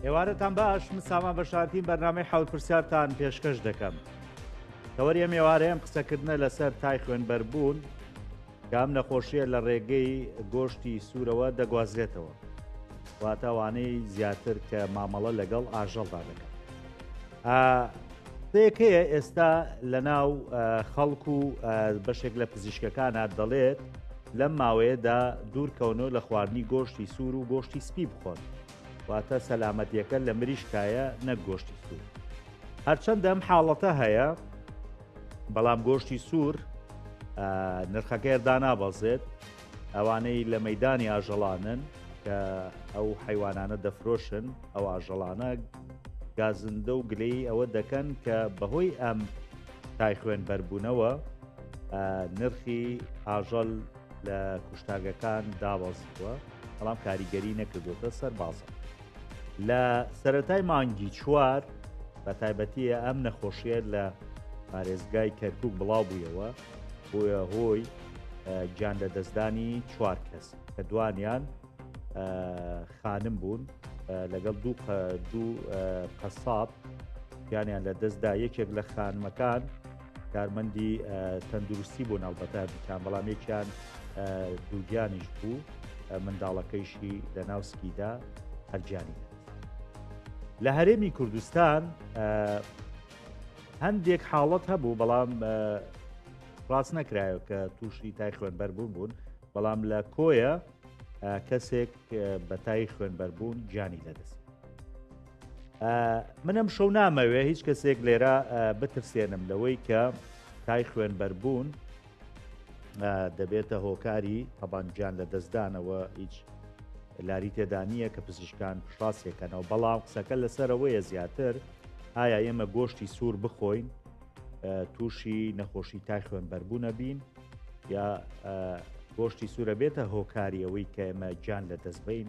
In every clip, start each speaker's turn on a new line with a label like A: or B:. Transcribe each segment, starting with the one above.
A: ئێوارەتان باش من سامان بەشارتیم بەرنامەی حەوت پرسیارتان پێشکەش دەکەم. تەوەری ئەم ئێوارەیەم قسەکردنە لەسەر تای خوێنبەربوون کە ئەم نەخۆشیە لە ڕێگەی گۆشتی سوورەوە دەگوازرێتەوە، واتەوانەی زیاتر کە مامەڵە لەگەڵ ئاژەڵدا دەکەن. پێکەیە ئێستا لە ناو خەڵکو و بەشێک لە پزیشکەکانە دەڵێت لەم ماوەیەدا دوورکەونەوە لە خواردنی گۆشتی سوور و گۆشتی سپی بخۆن، واتە سەلامەتیەکە لە مریشکایە نەک گۆشتی سوور. هەرچەندە ئەم حاڵەتە هەیە، بەڵام گۆشتی سوور نرخەکە هێردا نابەزێت. ئەوانەی لە مەیدانی ئاژەڵانن کە ئەو حیوانانە دەفرۆشن، ئەو ئاژەڵانە گازندە و گلەی ئەوە دەکەن کە بەهۆی ئەم تای خوێنبەربوونەوە نرخی ئاژەڵ لە کوشتاگەکان دابەزیوە، بەڵام کاریگەری نەکردوتە سەر بازە. لە سەرەتای مانگی 4 بە تایبەتیە ئەم نەخۆشیە لە پارێزگای کەرکووک بڵاو بوویەوە، بۆیە هۆی گیان لە دەستدانی 4 کەس کە دوانیان خانم بوون لەگەڵ دوو قەساب گیانیان لە دەستدا. یەکێک لە خانمەکان کارمەندی تەندروستی بوون ئەڵبەتە بکان، بەڵام یەکیان دووگیانیش بوو، منداڵەکەیشی لە ناو سکیدا هەرگیانی. لە هەرێمی کوردستان هەندێک حاڵەت هەبوو، بەڵام ڕاست نەکرایەوە کە تووشی تای خوێنبەربوون بوون، بەڵام لە کۆیە کەسێک بە تای خوێنبەربوون گیانی لەدەست. منم شەو نامەوێ هیچ کەسێک لێرە بترسێنم لەوەی کە تای خوێنبەربوون دەبێتە هۆکاری تەبان گیان لە دەستدانەوە، هیچ لاری تێدا نییە کە پزیشکان پشتڕاستێکەنەوە. بەڵام قسەکە لەسەرەوەیە زیاتر ئایا ئێمە گۆشتی سوور بخۆین تووشی نەخۆشی تای خوێنبەربوونە بین، یا گۆشتی سوورە بێتە هۆکاری ئەوەی کە ئێمە گیان لە دەست بین.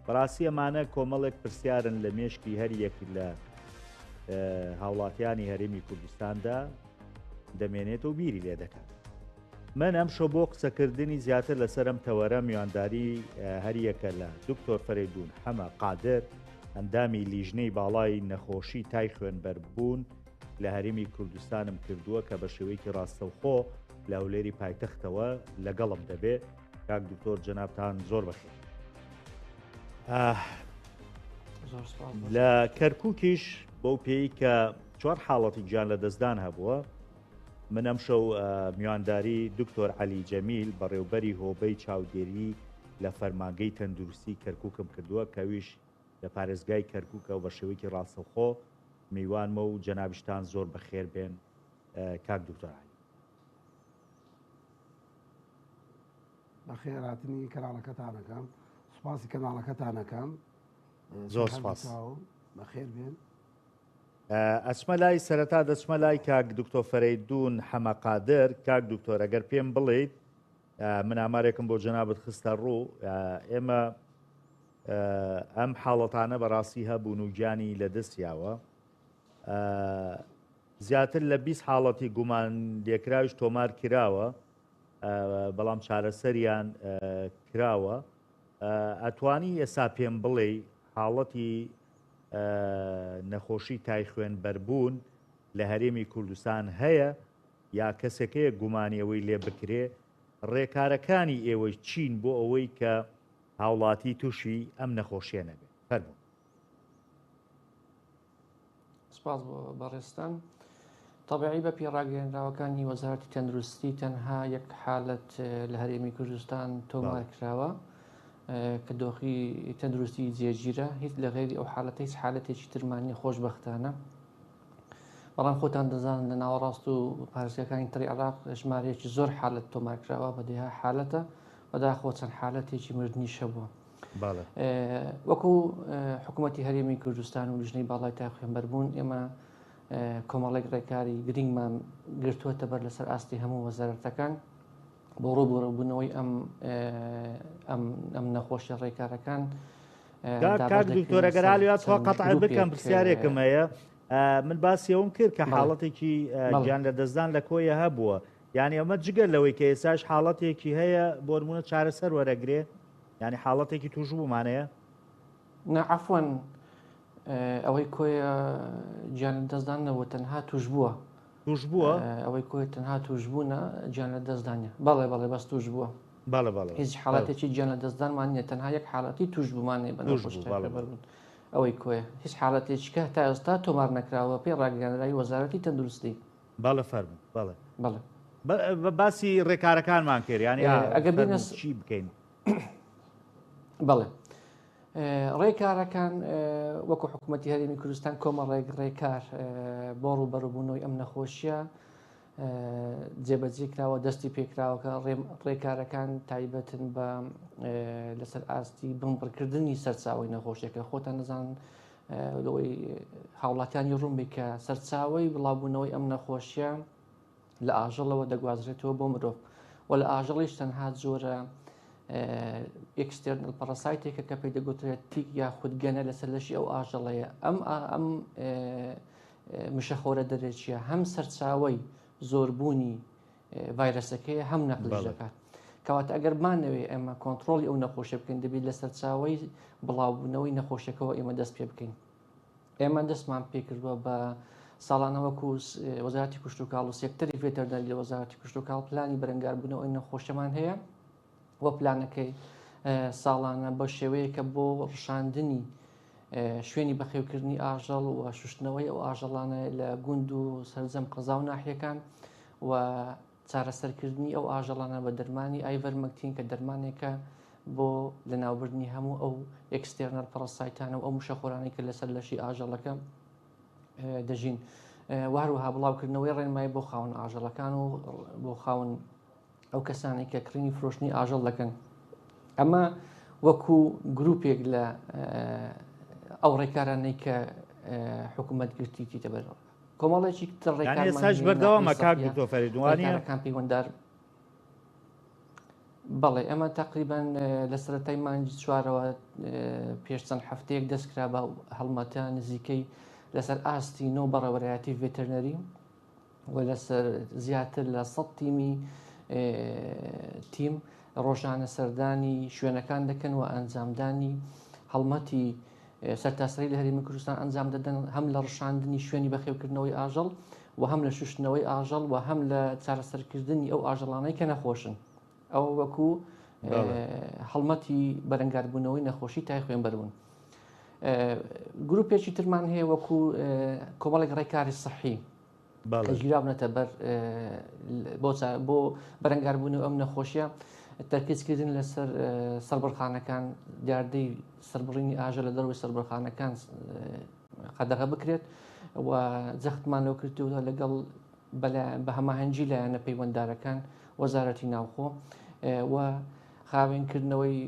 A: بەڕاستی ئەمانە کۆمەڵێک پرسیارن لە مێشکی هەر یەک لە هاوڵاتیانی هەرێمی کوردستاندا دەمێنێت و بیری لێ دەکات. من ئەم شەو بۆ قسەکردنی زیاتر لەسەر ئەم تەوەرە میوانداری هەریەکە لە دکتۆر فەرێدون حەمە قادر، ئەندامی لیژنەی باڵای نەخۆشی تای خوێنبەربوون لە هەرێمی کوردستانم کردووە کە بە شێوەیەکی ڕاستەوخۆ لە هەولێری پایتەختەوە لەگەڵم دەبێت. کاک دکتۆر جەنابتان زۆر بەخێر. لە کەرکووکیش بەو پێی کە 4 حاڵەتی گیان لە دەستدان هەبووە، من ئەم شەو میوانداری دکتۆر عەلی جەمیل بەڕێوبەری هۆبەی چاودێری لە فەرمانگەی تەندروستی کەرکووکم کردووە، کەویش لە پارێزگای کەرکووکە و بە شێوەیەکی ڕاستەوخۆ میوانمە و جەنابشتان زۆر بەخێر بێن. کاک دکتۆر عەلی
B: بەخێرهاتنی کەناڵەکەتانەکەم، سوپاسی کەناڵەکەتانەکەم،
A: زۆر سپاس،
B: بەخێر بێن.
A: ئەچمە لای سەرەتا دەچمە لای کاک دکتۆر فەرێدون حەمە قادر. کاک دکتۆر ئەگەر پێم بڵێیت، من ئامارێکم بۆ جەنابەت خستە ڕوو، ئێمە ئەم حاڵەتانە بەڕاستی هەبوون و گیانی لەدەستیاوە، زیاتر لە 20 حاڵەتی گومان لێکراویش تۆمار کراوە، بەڵام چارەسەریان کراوە. ئەتوانی ئێستا پێم بڵێ حاڵەتی نەخۆشی تای خوێنبەربوون لە هەرێمی کوردستان هەیە یا کەسێکەیە گومانی ئەوەی لێ بکرێ؟ ڕێکارەکانی ئێوەی چین بۆ ئەوەی کە هاوڵاتی تووشی ئەم نەخۆشیە نەبێت؟ فەرموو.
C: سپاس بەڕێستان. طبیعی بە پێڕاگەیەنراوەکانی وەزارەتی تەندروستی تەنها یەک حالەت لە هەرێمی کوردستان تۆمار کراوە کە دۆخی تەندروستی جێگیرە، هیچ لە غێری ئەو حالەتە هیچ حالەتێکی ترمانی خۆشبەختانە. بەڵام خۆتان دەزانن لە ناوەڕاست و پارێزگاکانی تری عێراق ژمارەیەکی زۆر حالەت تۆمار کراوە، بەدەها حالەتە بەداخۆ چەند حالەتێکی مردنیشە بووە. وەکو حکوومەتی هەرێمی کوردستان و لیژنەی باڵای تای خوێنبەربوون، ئێمە کۆمەڵێک ڕێکاری گرنگمان گرتووەتە بەر لەسەر ئاستی هەموو وەزارەتەکان بۆ ڕووبوونەوەی ئەم نەخۆشیە ڕێکارەکان.
A: کاک دکتۆر ئەگەر هەڵوێت قەتع بکەم پرسیارێکم هەیە، من باسی ئەوم کرد کە حاڵەتێکی گیان لە دەستدان لە کۆیە هەبووە، یعنی ئەمە جگەر لەوەی کە ئێساش حاڵەتێکی هەیە بۆ نمونە چارەسەر وەرەگرێ، یعنی حاڵەتێکی توش بوومانەیە؟
C: عەفوەن ئەوەی کۆیە گیان لە دەستدانەوە تەنها توش بووە
A: توش بووە
C: ئەوەی کۆی تەنها توش بوونە گیان لە دەستدانە بەڵێ بەڵێ بەس توش بووە هیچ حاڵاتێکی گیان لە دەستدانمان نیە تەنها یەک حاڵەتی توش بوومانێ بەبوون ئەوەی کۆیە هیچ حاڵەتێکیکە تا ئێستا تۆمار نەکراوە پێی ڕاگەیاندراوی وەزارەتی تەندروستی
A: باڵە فەرمو بەڵێ
C: بەڵێ
A: باسی ڕێکارەکانمان کرد ینی
C: ئەگە بینە
A: چی بکەین
C: بەڵێ ڕێکارەکان وەکو حکوومەتتی هەرێمی کوردستان کۆمەڵێک ڕێکار بۆ ڕوبەڕووبوونەوەی ئەم نەخۆشیە جێبەجێ کراوە دەستی پێکراوەکە ڕێکارەکان تایبەتن بە لەسەر ئاستی بمبڕکردنی سەرچاوی نەخۆشیەکە خۆتان نەزان لەوەی هاوڵاتیانی ڕوومی کە سەرچاوی بڵاوبوونەوەی ئەم نەخۆشیە لە ئاژەڵەوە دەگوازرێتەوە بۆ مرۆڤ و لە ئاژەڵیش تەنها زۆرە ئێکستێرنل پەرەسایتێکە کە پێی دەگوترێت تیک یاخود گەنە لەسەر لەشی ئەو ئاژەڵەیە ئەم مشەخۆرە دەرێکیە هەم سەرچاوی زۆربوونی ڤایرەسەکەی هەم نەقلیش دەکات کەواتە ئەگەر بمانەوێ ئێمە کۆنتترۆلی ئەو نەخۆشیە بکەین دەبێت لە سەرچاوی بڵاوبوونەوەی نەخۆشیەکەەوە ئێمە دەست پێ بکەین ئێمە دەستمان پێکردووە بە ساڵانەوەکو وەزارەتی کوشت و کاڵ و سێکتەری ڤێتەرنەری لە وەزارەتی کوشت و کاڵ پلانی بەرەنگاربوونەوەی نەخۆشەمان هەیە وە پلانەکەی ساڵانە بە شێوەیەکە بۆ ڕشاندنی شوێنی بەخێوکردنی ئاژەڵ و شوشتنەوەی ئەو ئاژەڵانە لە گوند و سەرجەم قەزا و ناحیەکان و چارەسەرکردنی ئەو ئاژەڵانە بە دەرمانی ئایڤەرمەکتین کە دەرمانێکە بۆ لە ناوبردنی هەموو ئەو ئێکستێرنەر پەرەسایتانە و ئەو مشەخۆرانی کە لەسەر لەشی ئاژەڵەکە دەژین وهروەها بڵاوکردنەوەی ڕێنمایی بۆ خاون ئاژەڵەکان و بۆ خاون ئەو کەسانی کە کڕینی فرۆشتنی ئاژەڵ دەکەن ئەمە وەکو گروپێک لە ئەو ڕێکارانەی کە حکوومەت گرتیتی دەبەرەوە کۆمەڵێکی
A: ڕێکارساش بەردەوامە کاک دکتۆر فەریدوانیەکان
C: پەیوەنددار بەڵێ ئەمە تقریبان لە سەرەتای مانگی چوارەوە پێش چەند هەفتەیەک دەستکرا بە هەڵمەتە نزیکەی لەسەر ئاستی نۆ بەڕێوەبەرایەتی ڤێتەرنەری و لەسەر زیاتر لە 100 تیم ڕۆژانە سەردانی شوێنەکان دەکەن و ئەنجامدانی هەڵمەتی سەرتاسەری لە هەرێمی کوردستان ئەنجام دەدەن هەم لە ڕشاندنی شوێنی بەخێوکردنەوەی ئاژەڵ و هەم لە شوشتنەوەی ئاژەڵ و هەم لە چارەسەرکردنی ئەو ئاژەڵانەی کە نەخۆشن ئەو وەکو هەڵمەتی بەرەنگاربوونەوەی نەخۆشی تای خوێنبەر بوون گروپێکی ترمان هەیە وەکو کۆمەڵێک ڕێکاری سەحی کە ژیراونەتە بەر بۆ بەرەنگاربوونەوە ئەم نەخۆشیە تەرکیزکردن لەسەر سەربڕخانەکان دیاردەی سەربڕینی ئاژە لە دەروی سەربڕخانەکان قەدەغە بکرێت و جەختمان لەو کردووە لەگەڵ بە هەماهەنگی لایەنە پەیوەنددارەکان وەزارەتی ناوخۆ و خاوێنکردنەوەی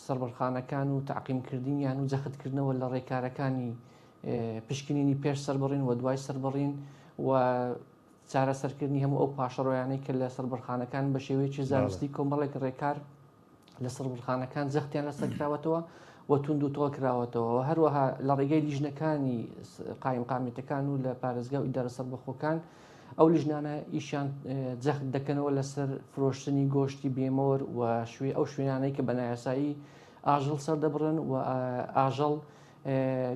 C: سەربڕخانەکان و تعقیمکردنیان و جەختکردنەوە لە ڕێکارەکانی پشکنینی پێش سەربڕین و دوای سەربڕین و چارەسەرکردنی هەموو ئەو پاشەڕۆیانەی کە لە سەربڕخانەکان بە شێوەیەکی زانستی کۆمەڵێک ڕێکار لە سەربڕخانەکان جەختیان لەسەر کراوەتەوە و تونند و تۆ کراوەتەوە و هەروەها لە ڕێگەی لیژنەکانی قایم قامێتەکان و لە پارێزگا و ئیدارە سەربەخۆکان ئەو لیژنانە ئیشان جەخت دەکەنەوە لەسەر فرۆشتنی گۆشتی بێمۆر و ئەو شوێنانەی کە بە نایاسایی ئاژەڵ سەردەبڕن و ئاژەڵ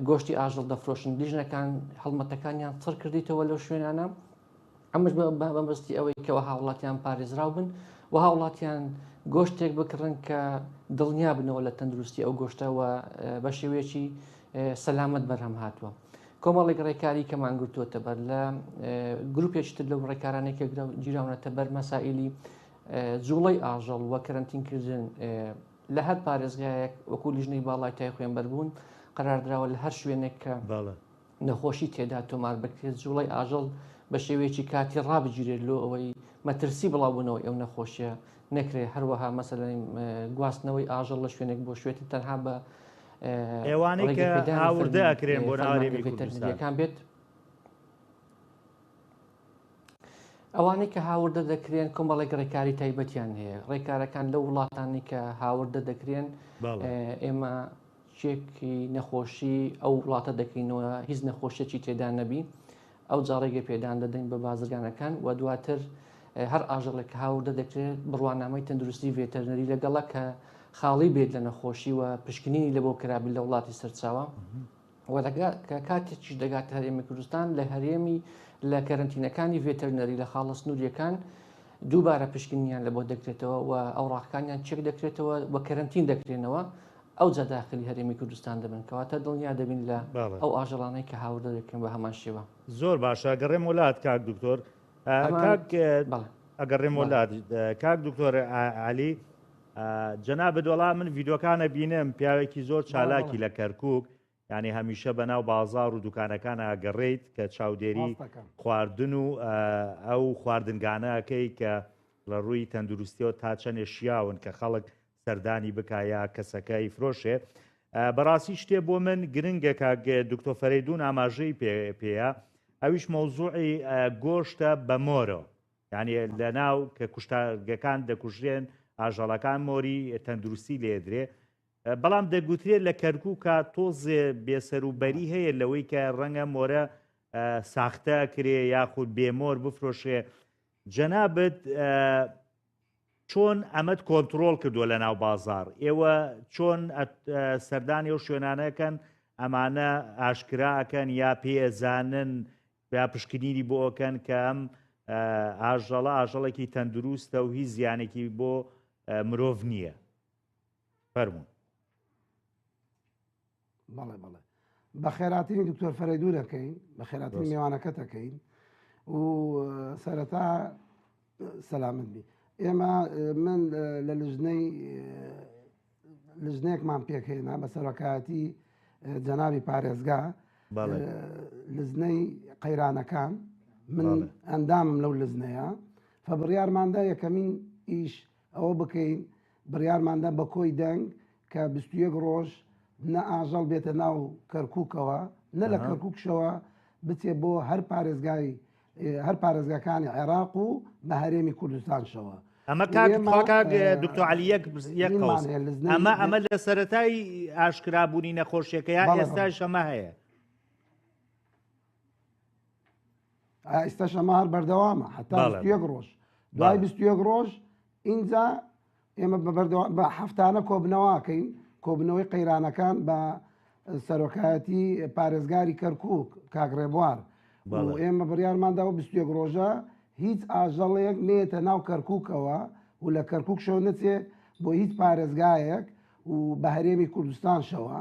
C: گۆشتی ئاژەڵ دەفرۆشن لیژنەکان هەڵمەتەکانیان چڕ کردیتەوە لەو شوێنانە ئەمەش بەمەستی ئەوەی کەەوە هاوڵاتیان پارێزراو بن و هاوڵاتیان گۆشتێک بکڕن کە دڵنیا بنەوە لە تەندروستی ئەو گۆشتەوە بە شێوەیەکی سەلامەت بەرهەم هاتووە کۆمەڵێک ڕێکاری کەمان گرتووەتە بەر لە گروپێکی تر لەو ڕێکارانێک کە گیراونەتە بەر مەسائیلی جوڵەی ئاژەڵ و کەرەنتینکردن لە هەر پارێزگایەک وەکو لیژنەی باڵای تای خوێنبەر بوون قەراردراوە لە هەر شوێنێک کە نەخۆشی تێدا تۆمار بکرێت جوڵەی ئاژەڵ بە شێوەیەکی کاتی ڕابگیرێت لۆ ئەوەی مەترسی بڵاوبوونەوەی ئەو نەخۆشیە نەکرێت هەروەها مەسەلەن گواستنەوەی ئاژەڵ لە شوێنێک بۆ شوێتی تەنها بە
A: ئێوانەی کە هاوردە ئەکرێن بۆ ناوەڕێمی
C: کوردستان بێت ئەوانەی کە هاوردە دەکرێن کۆمەڵێک ڕێکاری تایبەتیان هەیە ڕێکارەکان لە وڵاتانی کە هاوردە دەکرێن ئێمە چێکی نەخۆشی ئەو وڵاتە دەکەینەوە هیچ نەخۆشیەکی تێدا نەبی ئەو جاڕێگە پێدان دەدەین بە بازرگانەکان و دواتر هەر ئاژەڵێک کە هاوردە دەکرێت بڕوانامەی تەندروستی ڤێتەرنەری لەگەڵە کە خاڵی بێت لە نەخۆشی و پشکنینی لە بۆ کرابی لە وڵاتی سەرچاوە کاتێکیش دەگات هەرێمی کوردستان لە هەرێمی لە کەرنتینەکانی ڤێتەرنەری لە خاڵە سنووریەکان دووبارە پشکنیان لە بۆ دەکرێتەوە و ئەو ڕاکانیان چێک دەکرێتەوە بە کەرنتین دەکرێنەوە ئەو جاداخلی هەرێمی کوردستان دەبن کەواتە دڵنیا دەبین لە ئەو ئاژەڵانەی کە هاوردە دەکەن بە هەمان شێوە.
A: زۆر باشە گەڕێم وڵات کاک دکتۆر ئەگەڕێم وڵات کاک دکتۆر علی جەنابەت وەڵام من ڤیدۆکانە بینم پیاوێکی زۆر چالاکی لە کەرکووک ینی هەمیشە بەناو بازار و دوکانەکان ئاگەڕێیت کە چاودێری خواردن و ئەو خواردنگانەکەی کە لە ڕووی تەندروستیەوە تا چەندێ شیاون کە خەڵک سەردانی بکایە کەسەکەی فرۆشێ. بەڕاستی شتێ بۆ من گرنگە کاک دکتۆر فەرەیدون ئاماژەی پێەیە ئەویش مەوزوعی گۆشتە بە مۆرە ینی لە ناو کە کوشتارگەکان دەکوژێن ئاژەڵەکان مۆری تەندروستی لێدرێ بەڵام دەگوترێت لە کەرکووکە تۆزێ بێسەروبەری هەیە لەوەی کە ڕەنگە مۆرە ساختە کرێ یاخود بێمۆر بفرۆشێ. جەنابەت چۆن ئەمەد کۆنتترۆل کردووە لە ناو بازار ئێوە چۆن سەردانی و شوێنانەکەن ئەمانە ئاشکراکەن یا پێزانن یا پشکنینی بۆکەن کە ئەم ئاژەڵێکی تەندروستە و هیچ زیانێکی بۆ مرۆڤ نییە. فەرموون.
B: بەڵێ بەڵێ بە خێراتنی دکتۆر فەرەیدون دەکەین بە خێراتنی میوانەکە دەکەین و سەرەتا سەلامت بی. ئێمە من لە لژنەیەکمان پێکهێنا بە سەرۆکایەتی جەنابی پارێزگا لزنەی قەیرانەکان من ئەندامم لەو لزنەیە فبڕیارماندا یەکەمین ئیش ئەوە بکەین بڕیارماندا بە کۆی دەنگ کە 21 ڕۆژ نە ئاژەڵ بێتە ناو کەرکووکەوە نە لە کەرکووکشەوە بچێ بۆ هەر پارێزگاکانی عێراق و بە هەرێمی کوردستانشەوە.
A: ئەمە کاک دکتۆر علی یەک قەوس ئەمە لە سەرەتای ئاشکرابوونی نەخۆشیەکەیە ئێستاش ئەمە هەیە
B: ئێستاش ئەمە هەر بەردەوامە حتا 21 ڕۆژ دوای 21 ڕۆژ اینجا ئێمە بە هەفتانە کۆبنەوەکەین کۆبنەوەی قەیرانەکان بە سەرۆکایەتی پارێزگاری کەرکووک کاگڕێبوار و ئێمە بڕیارمانداوە 21 ڕۆژە هیچ ئاژەڵێک نێتە ناو کەرکووکەوە و لە کەرکووکشەوە نەچێ بۆ هیچ پارێزگایەک و بە هەرێمی کوردستانشەوە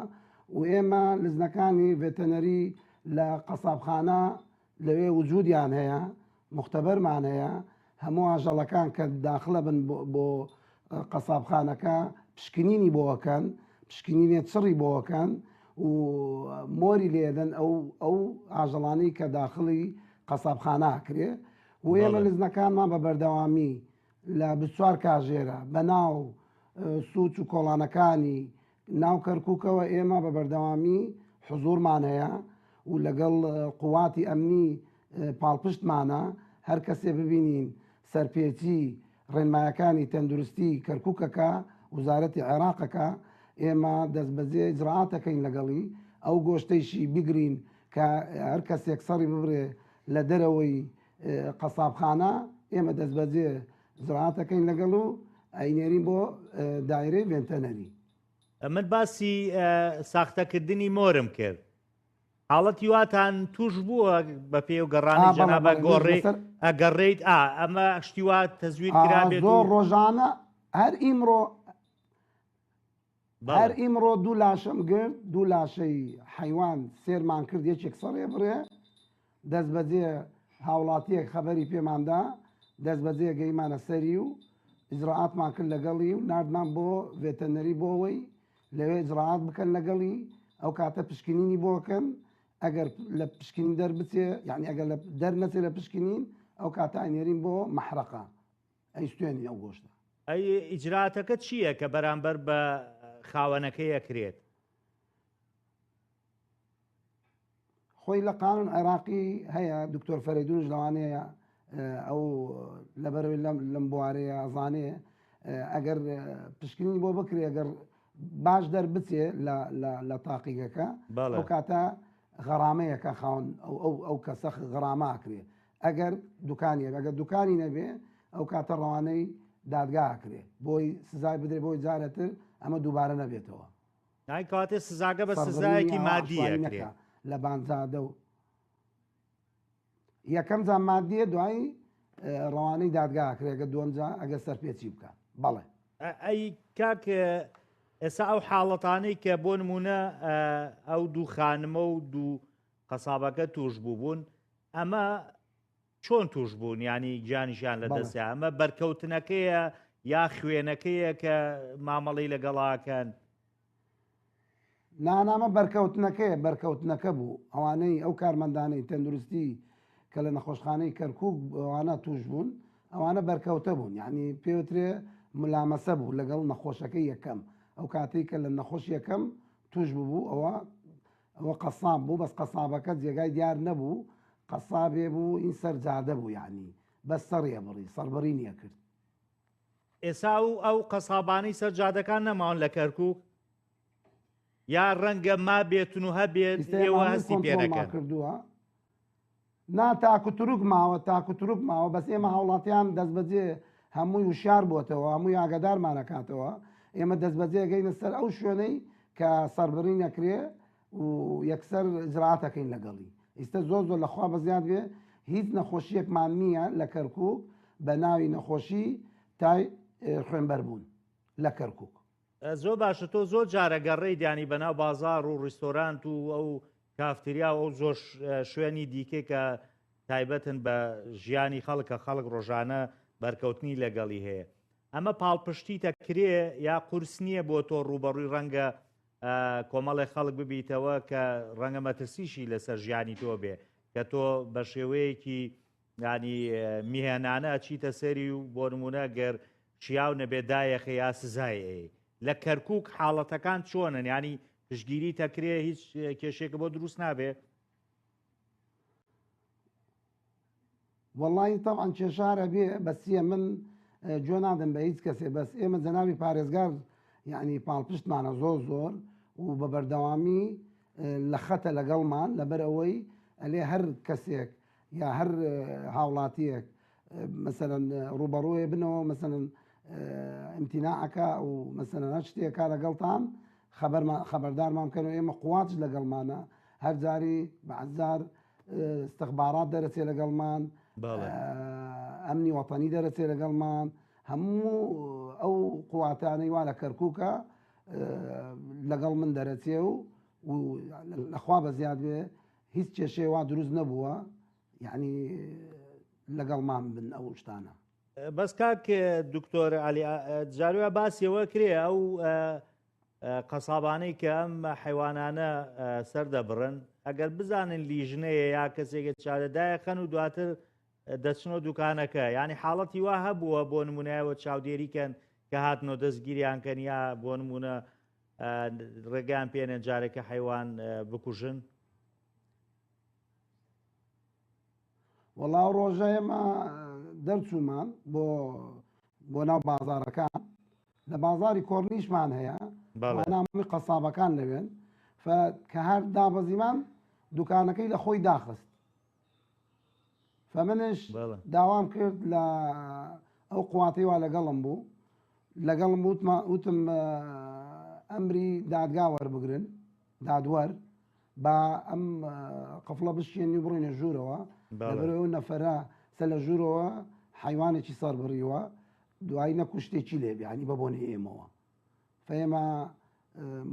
B: و ئێمە لزنەکانی ڤێتەنەری لە قەسابخانە لەوێ وجودیان هەیە مختبەرمان هەیە هەموو ئاژەڵەکان کە داخلە بن بۆ قەسابخانەکە پشکنینی بۆەکەن پشکنینێ چڕی بۆەکەن و مۆری لێدەن ئەو ئاژەڵانی کە داخلی قەسابخانە کرێ و ئێمە لزنەکانمان بە بەردەوامی لە 24 کاژێرە بە ناو سووچ و کۆڵانەکانی ناو کەرکووکەوە ئێمە بە بەردەوامی حزورمان هەیە و لەگەڵ قوواتی ئەمنی پاڵپشتمانە هەر کەسێ ببینین سەرپێچی ڕێنمایەکانی تەندروستی کەرکووکەکە وزارەتی عێراقەکە ئێمە دەست بەجێ ئجرعاتەکەین لەگەڵی ئەو گۆشتەیشی بگرین کە هەر کەسێک سەری ببرێ لە دەرەوەی قەسابخانە ئێمە دەست بەجێ زراعاتەکەین لەگەڵ و ئەینێرین بۆ دایرەی ڤێنتەنەری.
A: من باسی ساختەکردنی مۆرم کرد حاڵەتی واتان توش بووە بە پێ و گەڕانی جەنابە گۆڕێ ئەگەڕێیت ئەمە شتیوا تەزویر کرابێت
B: زۆر ڕۆژانە هەر ئیمڕۆ دوو لاشەم گرت دوو لاشەی حیوان سێرمان کرد یەکێک سەڕێ بڕێ دەست بەجێ هاوڵاتیەک خەبەری پێماندا دەست بەجێ گەیمانە سەری و ئجرعاتمان کرد لەگەڵی و نردمان بۆ ڤێتەنەری بۆەوەی لەوێ ئجرعات بکەن لەگەڵی ئەو کاتە پشکنینی بۆکەن ئەگەر لە پشکنین دەربچێ یعنی ئەگەر لە دەرنەچێت لە پشکنین ئەو کاتە ئەینێرین بۆ مەحرەقە ئەیستێنی ئەو گۆشتە.
A: ئەی ئیجرعاتەکە چییە کە بەرامبەر بە خاوەنەکەی ئەکرێت؟
B: خۆی لە قانون عێراقی هەیە دکتۆر فەرەیدونش لەوانەیە ئەو لەبەرەوەی لەم بوارەیە ئەزانێ ئەگەر پشکنینی بۆ بکرێ ئەگەر باش دەربچێ لە تاقیگەکە ئەو کاتە غەرامەیەکە خاون ئەو کەسە غەراماکرێ ئەگەر دوکانیە ئەگەر دوکانی نەبێ ئەو کاتە ڕەوانەی دادگاکرێ بۆی سزای بدرێ بۆی جارەتر ئەمە دووبارە نەبێتەوە.
A: کاتێ سزاگە بە سزایەکی مادیە
B: لە بانزادە و یەکەم جا مادیە دوایی ڕەوانەی دادگاکرێگە دووەمجا ئەگە سەرپێچی بکە بەڵێ
A: ئەی کاک ئێستا ئەو حاڵەتانەی کە بۆ نمونە ئەو دوو خانمە و دوو قەسابەکە توش بوو بوون ئەمە چۆن توش بوون ینی گیانیشیان لە دەستە ئەمە بەرکەوتنەکەیە یا خوێنەکەیە کە مامەڵی لەگەڵاکەن
B: نانامە بەرکەوتنەکە بوو ئەوانەی ئەو کارمەندانەی تەندروستی کە لە نەخۆشخانەی کەرکووک ئەوانە توش بوون ئەوانە بەرکەوتە بوون یعنی پێوترێ ملامەسە بوو لەگەڵ نەخۆشەکەی یەکەم ئەو کاتێک کە لە نەخۆش یەکەم توش بوو ئەوە قەساب بوو بەس قەسابەکە جێگای دیار نەبوو قەسابێ بوو این سەرجادە بوو یعنی بەس سەڕیە بڕی سەربڕی نییە کرد
A: ئێسا ئەو قەسابانەی سەرجادەکان نەماون لە کەرکووک یا ڕەنگە ما بێتون و هەبێت ئێوە هەستی پێەکەن
B: کردووە نا تاکوتروک ماوە بەس ئێمە هاوڵاتیان دەست بەجێ هەمووی وشار بووتەوە هەمووی ئاگدارمانەکاتەوە ئێمە دەست بەجێ گەینە سەر ئەو شوێنەی کە سەربڕی نەکرێ و یەکسەر زراعەتەکەین لەگەڵی ئێستا زۆر لەخوا بەزیاد بێ هیچ نەخۆشیەکمان نییە لە کەرکووک بە ناوی نەخۆشی تای خوێنبەر بوون لە کەرکووک
A: زۆر باشە تۆ زۆر جارە گەڕێی دیانی بەناو بازار و ڕیستۆرانت و ئەو کافتریا و ئەو زۆر شوێنی دیکە کە تایبەتن بە ژیانی خەڵکە خەڵک ڕۆژانە بەرکەوتنی لەگەڵی هەیە ئەمە پاڵپشتی تەکرێ یا قورس نییە بۆ تۆ ڕوبەڕووی ڕەنگە کۆمەڵی خەڵک ببیتەوە کە ڕەنگە مەترسیشی لەسەر ژیانی تۆ بێ کە تۆ بە شێوەیەکی ینی میهێنانە چیتە سەری و بۆ نمونە گەر چیاو نەبێدایەخە یا سزایە لە کەرکووک حاڵەتەکان چۆنن ینی پشگیری تەکرێ هیچ کێشێکە بۆ دروست نابێ
B: وەڵی تەعاان کێشارە بێ بەسیە من جۆ نادەم بە هیچ کەسێ بەس ئێمە جەناوی پارێزگار یعنی پاڵپشتمانە زۆر و بە بەردەوامی لە خەتە لەگەڵمان لەبەر ئەوەی ئەلێ هەر کەسێک یا هەر هاوڵاتیەک مەسەرەن ڕوبەڕۆیە بنەوە مەسەرەن ئەمتیناعەکە و مەسەرەن هەر شتێکا لەگەڵتان خەبەردارمان بکەن و ئێمە قوواچ لەگەڵمانە هەر جاری بەعزار استخبارات دەرەچێ لەگەڵمان ئەمنی وەتەنی دەرەچێ لەگەڵمان هەموو ئەو قوواتانەی وا لە کەرکووکە لەگەڵ من دەرەچێ و لەخوا بە زیاد بێ هیچ کێشەیە وا دروست نەبووە یعنی لەگەڵمان بن ئەو شتانە
A: بەس کاک دکتۆر علی جاروە باسیەوە کرێ ئەو قەسابانەی کە ئەم حیوانانە سەردەبڕن ئەگەر بزانن لیژنەیە یا کەسێکە چارەدایەکەن و دواتر دەچنەوە دوکانەکە ینی حاڵەتی وا هەبووە بۆ نمونایەوە چاودێریکەن کە هاتنەوە دەستگیریانکەن یا بۆ نمونە ڕێگان پێێنە جارێکە حیوان بکوژن
B: وەڵاو ڕۆژە ئێمە دەرچوومان بۆ ناو بازارەکان لە بازاری کۆرنیشمان هەیە نامی قەسابەکان لەوێن کە هەر دابەزیمان دوکانەکەی لە خۆی داخست فمنش داوام کرد لە ئەو قواتەی وا لەگەڵم وتم ئەمری دادگا وەربگرن دادوەر با ئەم قفڵە بشێنی بڕینە ژوورەوە لەبەرەوە نەفەرە سە لە ژوورەوە حیوانێکی سەر بڕیوە دوایی نەکو شتێکی لێ ینی بە بۆنی ئێمەوە فێمە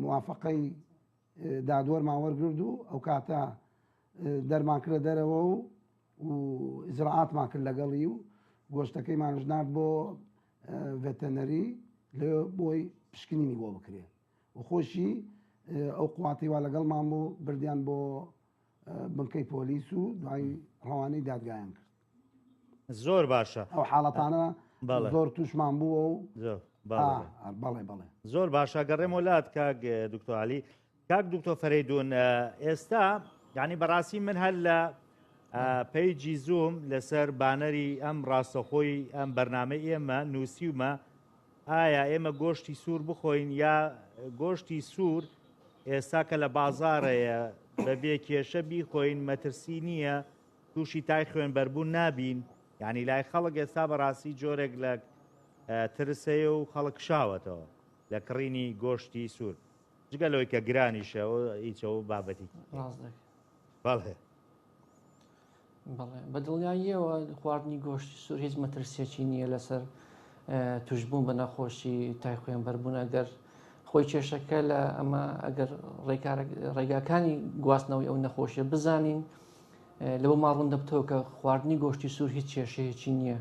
B: موافقەی دادوەرمان وەرگرد و ئەو کاتە دەرمان کرە دەرەوە و ئیزراعاتمان کرد لەگەڵی و گۆشتەکەیمان ژنارد بۆ ڤێتەنەری لێ بۆی پشکنینی بۆ بکرێ و خۆشی ئەو قوواتی وا لەگەڵمان بوو بردیان بۆ بنکەی پۆلیس و دوای ڕەوانەی دادگایان کرد
A: زۆر باشە
B: ئەو حاڵەتانە زۆر تووشمان بووە و بەڵێ
A: زۆر باشە گەڕێم وڵات کاک دکتۆر علی کاک دکتۆر فەرەیدون ئێستا یعنی بەڕاستی من هەر لە پەیجی زوم لەسەر بانەری ئەم ڕاستەخۆی ئەم بەرنامە ئێمە نووسیومە ئایا ئێمە گۆشتی سوور بخۆین یا گۆشتی سوور ئێستا کە لە بازارەیە بەبێ کێشە بیخۆین مەترسی نییە تووشی تای خوێنبەربوون نابین یعنی لای خەڵک ئێستا بەڕاستی جۆرێک لە ترسەیە و خەڵک شاوەتەوە لە کڕینی گۆشتی سوور جگەلەوەی کە گرانیشەوە هیچەوە بابەتی بەڵێ
C: بەڵێ بە دڵنیاییەوە خواردنی گۆشتی سوور هیچ مەترسێکی نییە لەسەر توشبوون بە نەخۆشی تای خوێن بەربوون ئەگەر خۆی کێشەکە لە ئەمە ئەگەر ڕێگاکانی گواستنەوەی ئەو نەخۆشیە بزانین لەوە ماڕوون دەبتەوە کە خواردنی گۆشتی سوور هیچ کێشەیەکی نییە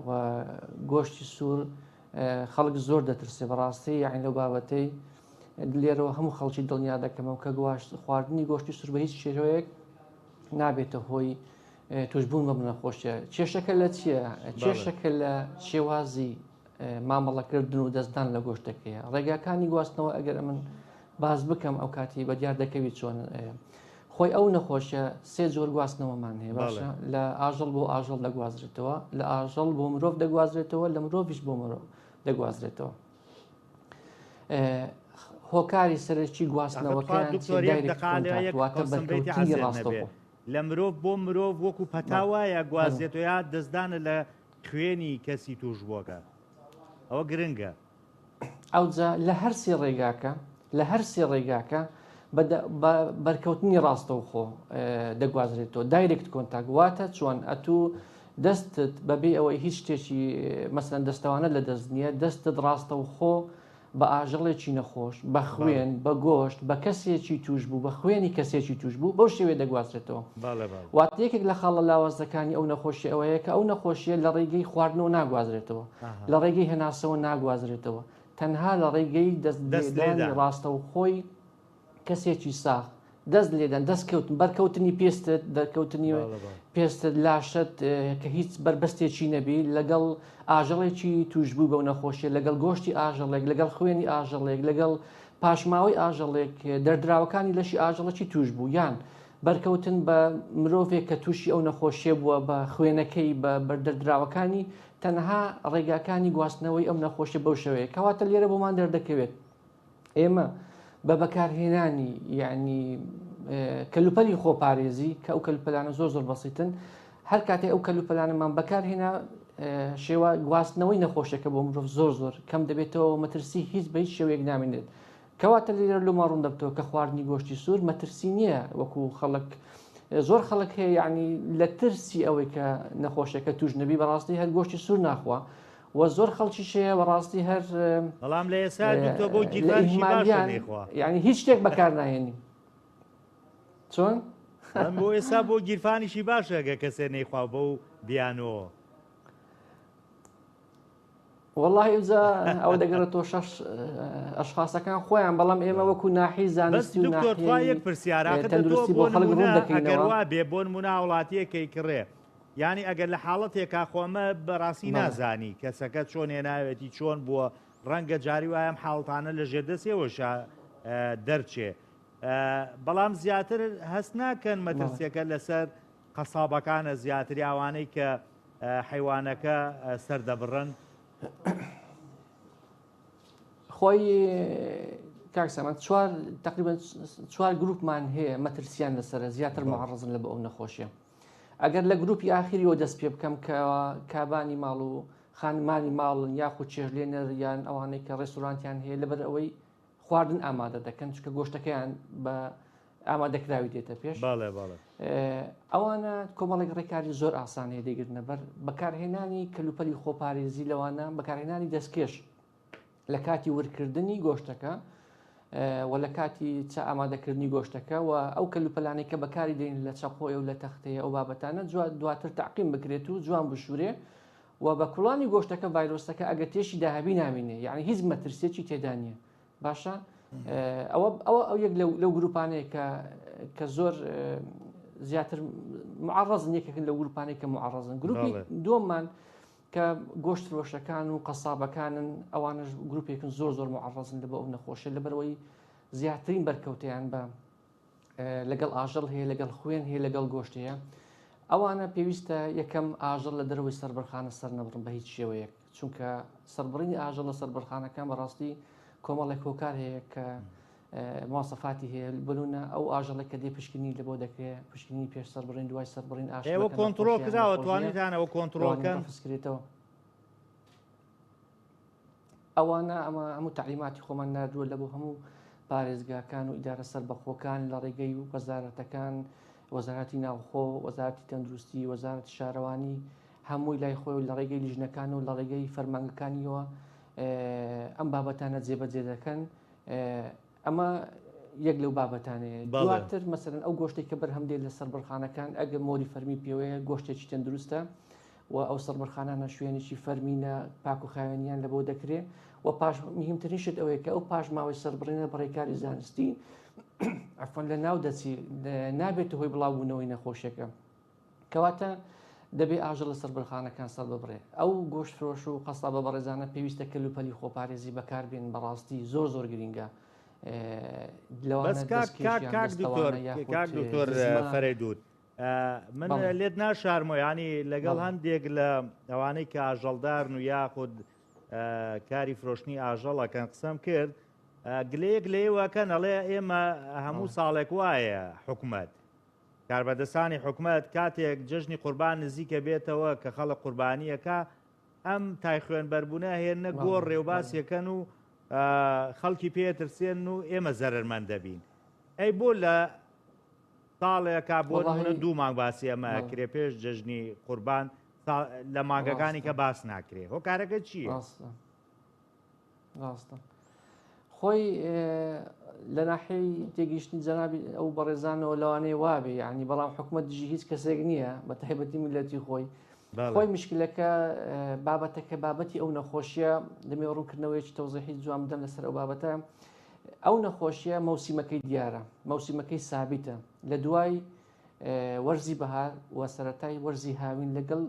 C: و گۆشتی سوور خەڵک زۆر دەترسێ بەڕاستی یعنی لەو بابەتەی لێرەوە هەموو خەڵکی دڵنیا دەکەمەوە کە خواردنی گۆشتی سوور بە هیچ شێوەیەک نابێتە هۆی توشبوون بە نەخۆشیە. کێشەکە لە چییە؟ کێشەکە لە شێوازی مامەڵەکردن و دەستدان لە گۆشتەکەیە. ڕێگاکانی گواستنەوە ئەگەر من باز بکەم ئەو کاتی بە دیار دەکەوی چۆن خۆی ئەو نەخۆشیە سێ جۆر گواستنەوەمان هەیە باشە لە ئاژەڵ بۆ ئاژەڵ دەگوازرێتەوە، لە ئاژەڵ بۆ مرۆڤ دەگوازرێتەوە، لە مرۆڤیش بۆ مرۆڤ دەگوازرێتەوە. هۆکاری سەرەکی گواستنەوەکان واتە بەرکەوتنی ڕاستەوە
A: لە مرۆڤ بۆ مرۆڤ وەکو پەتاوایە گوازرێتەوە یا دەستدانە لە خوێنی کەسی توش بووەکە ئەوە گرنگە.
C: ئەوجا لە هەر سێ ڕێگاکە بەرکەوتنی ڕاستەوخۆ دەگوازرێتەوە دایرکت کۆنتاک واتە چۆن ئەتوو دەستت بەبێ ئەوەی هیچ شتێکی مەسەن دەستەوانە لە دەست نییە دەستت ڕاستەوخۆ بە ئاژەڵێکی نەخۆش بە خوێن بە گۆشت بە کەسێکی توش بوو بە خوێنی کەسێکی توش بوو بەو شێوێ دەگوازرێتەوە. واتە یەکێک لە خاڵە لاوازەکانی ئەو نەخۆشی ئەوەیە کە ئەو نەخۆشیە لە ڕێگەی خواردنەوە ناگوازرێتەوە لە ڕێگەی هێناسەوە ناگوازرێتەوە تەنها لە ڕێگەی دەستدانی ڕاستەوخۆی کەسێکی ساخ دەست لێدەن دەستکەوتن بەرکەوتنی پێستت دەرکەوتنی پێستت لاشت کە هیچ بربەستێکی نەبی لەگەڵ ئاژەڵێکی توش بوو بەو نەخۆشیە لەگەڵ گۆشتی ئاژەڵێک لەگەڵ خوێنی ئاژەڵێک لەگەڵ پاشماوەی ئاژەڵێک دەردراوەکانی لەشی ئاژەڵەکی توش بوو یان بەرکەوتن بە مرۆڤێک کە تووشی ئەو نەخۆشیە بووە بە خوێنەکەی بە بەردەردراوەکانی تەنها ڕێگاکانی گواستنەوەی ئەم نەخۆشیە بەو شەوەیە کەواتە لێرە بۆمان دەردەکەوێت ئێمە بە بەکارهێنانی یعنی کەلوپەلی خۆپارێزی کە ئەو کەلوپەلانە زۆر زۆر بەسیتن هەر کاتێ ئەو کەلوپەلانەمان بەکارهێنا شێوە گواستنەوەی نەخۆشیەکە بۆ مرۆڤ زۆر زۆر کەم دەبێتەوە مەترسی هیچ بە هیچ شێوەیەک نامێنێت کەواتە لێرە لۆما ڕوون دەبتەوە کە خواردنی گۆشتی سوور مەترسی نییە وەکو خەڵک زۆر خەڵک هەیە یعنی لە ترسی ئەوەی کە نەخۆشیەکە توش نەبی بەڕاستی هەر گۆشتی سوور ناخوا و زۆر خەڵکی شەیە بەڕاستی هەر
A: بەڵام لە ئێستا تۆ بۆ گیرفانیشی باشە نەیخوا
C: یعنی هیچ شتێک بەکار ناهێنی چۆن؟
A: بۆ ئێستا بۆ گیرفانیشی باشە ئەگە کەسێ نەیخوا بەو بیانەوە
C: والله ئەوە دەگەڕێتەوە شەش ئەشخاصەکان خۆیان بەڵام ئێمە وەکو ناحی زانستی و
A: ناحیەک پرسیارەکەتەندروستی بۆ خەڵک ڕوون دەکەینەوە بێ بۆ نمونە وڵاتیەکەی کڕێ یعنی ئەگەر لە حاڵەتێکا خۆمە بەڕاستی نازانی کەسەکە چۆن هێناوێتی چۆن بووە ڕەنگە جاری وایم حاڵتانە لە ژێردەسێەوەشە دەرچێ بەڵام زیاتر هەست ناکەن مەترسیەکە لەسەر قەسابەکانە زیاتری ئەوانەی کە حیوانەکە سەردەبڕن
C: خۆی کاکسەمان تقریبا چوار گروپمان هەیە مەترسیان لەسەر زیاتر معڕزن لە بە ئەو نەخۆشیە ئەگەر لە گروپی ئاخریەوە دەست پێ بکەم کە کابانی ماڵ و خانمانی ماڵن یاخود چێژلێنەر یان ئەوانەی کە ڕێستورانتیان هەیە لەبەر ئەوەی خواردن ئامادە دەکەن چکە گۆشتەکەیان بە ئامادەکراوی دێتە پێش ئەوانە کۆمەڵێک ڕێکاری زۆر ئاسانەیە دەگرنە بەر بەکارهێنانی کەلوپەلی خۆپارێزی لەوانە بەکارهێنانی دەستکێش لە کاتی ورکردنی گۆشتەکە و لە کاتی چا ئامادەکردنی گۆشتەکە و ئەو کەلوپەلانەی کە بەکاری دێن لە چەقۆی و لە تەختەیە ئەو بابەتانە دواتر تەعقیم بکرێت و جوان بشورێ و بە کوڵانی گۆشتەکە ڤایرۆسەکە ئەگە تێشی داهابی نامێنێ یعنی هیچ مەترسێکی تێدا نییە باشە ئەو یەک لەو گروپانەیە کە زۆر زیاتر معڕزن یەکێکن لە گروپانەی کە معڕزن گروپی دووەممان کە گۆشت فرۆشەکان و قەسابەکانن ئەوانش گروپێکن زۆر زۆر معڕزن لە بە ئەو نەخۆشە لەبەرەوەی زیاترین بەرکەوتیان بە لەگەڵ ئاژەڵ هەیە لەگەڵ خوێن هەیە لەگەڵ گۆشتەیە ئەوانە پێویستە یەکەم ئاژەڵ لە دەرەوەی سەربەرخانە سەر نەبڕن بە هیچ شێوەیەک چونکە سەربڕینی ئاژەڵ لە سەربەرخانەکان بەڕاستی کۆمەڵێک هۆکار هەیە کە مواصفاتی هەیە بلونە ئەو ئاژەڵێک کە دێ پشکنی لە بۆ دەکرێت پشکنی پێش سەربڕین دوای سەربڕین
A: ئێوە کۆنتڕۆڵ کراوە توانیتانەوە کۆنتڕۆڵکەن
C: فسکرێتەوە ئەوانە ئەمە هەموو تعلیماتی خۆمان نردووە لە بۆ هەموو پارێزگاکان و ئیدارە سەربەخۆکان لە ڕێگەی و وەزارەتەکان، وەزارەتی ناوخۆ، وەزارەتی تەندروستی، وەزارەتی شارەوانی، هەمووی لای خۆی لە ڕێگەی لیژنەکان و لە ڕێگەی فەرمانگەکانیەوە ئەم بابەتانە جێبەجێ دەکەن. ئەمە یەک لەو بابەتانەیە. دواتر مەسەرەن ئەو گۆشتێک کە بەرهەمدێت لە سەربڕخانەکان ئەگەر مۆری فەرمی پێوەیە گۆشتێکی تەندروستە و ئەو سەربڕخانانە شوێنێکی فەرمینە پاک و خاوێنیان لە بۆ دەکرێت و پاش مهمترینشت ئەوەیە کە ئەو پاش ماوەی سەربڕینە بەڕێکاری زانستی عفوان لە ناو دەچی نابێت هۆی بڵاوبوونەوەی نەخۆشیەکە، کەواتە دەبێ ئاژەڵ لە سەربڕخانەکان سەر ببڕێ. ئەو گۆشت فرۆش و قەسابە بەڕێزانە پێویستە کەلوپەلی خۆپارێزی بەکاربێن بەڕاستی زۆر گرینگە.
A: کاک دکتۆر فەرەیدوود، من لێت ناشارمەوە، ینی لەگەڵ هەندێک لە ئەوانەی کە ئاژەڵدارن و یاخود کاری فرۆشتنی ئاژەڵەکەن قسەم کرد، گلەیەک لێوەکەن ئەڵێ ئێمە هەموو ساڵێک وایە حکوومەت کاربەدەستانی حکوومەت کاتێک جژنی قوربان نزیکە بێتەوە کە خەڵک قوربانیەکە ئەم تای خوێنبەربوونە هێنە گۆڕ ڕێوباسیەکەن و خەڵکی پێترسێن و ئێمە زەرمەند دەبین. ئەی بۆ لە ساڵێکا بۆ دوو مانگ باسی ئەمە کرێ پێش جژنی قوربان لە مانگەکانی کە باس ناکرێ، هۆکارەکە چییە؟
C: ڕاستە خۆی لە ناحەی تێگەیشتنی جەنابی ئەو بەڕێزانەوە لەوانەیە وابێ، یعنی بەڵام حکوومەت دژی هیچ کەسێک نییە بە تایبەتی میلەتی خۆی مشکلەکە بابەتەکە بابەتی ئەو نەخۆشیە دەمێ ڕوونکردنەوەیکی تەوزیحی جوان بدەم لەسەر ئەو بابەتە. ئەو نەخۆشیە مەوسیمەکەی دیارە، مەوسیمەکەی سابیتە لە دوای وەرزی بەهار و سەرەتای وەرزی هاوین لەگەڵ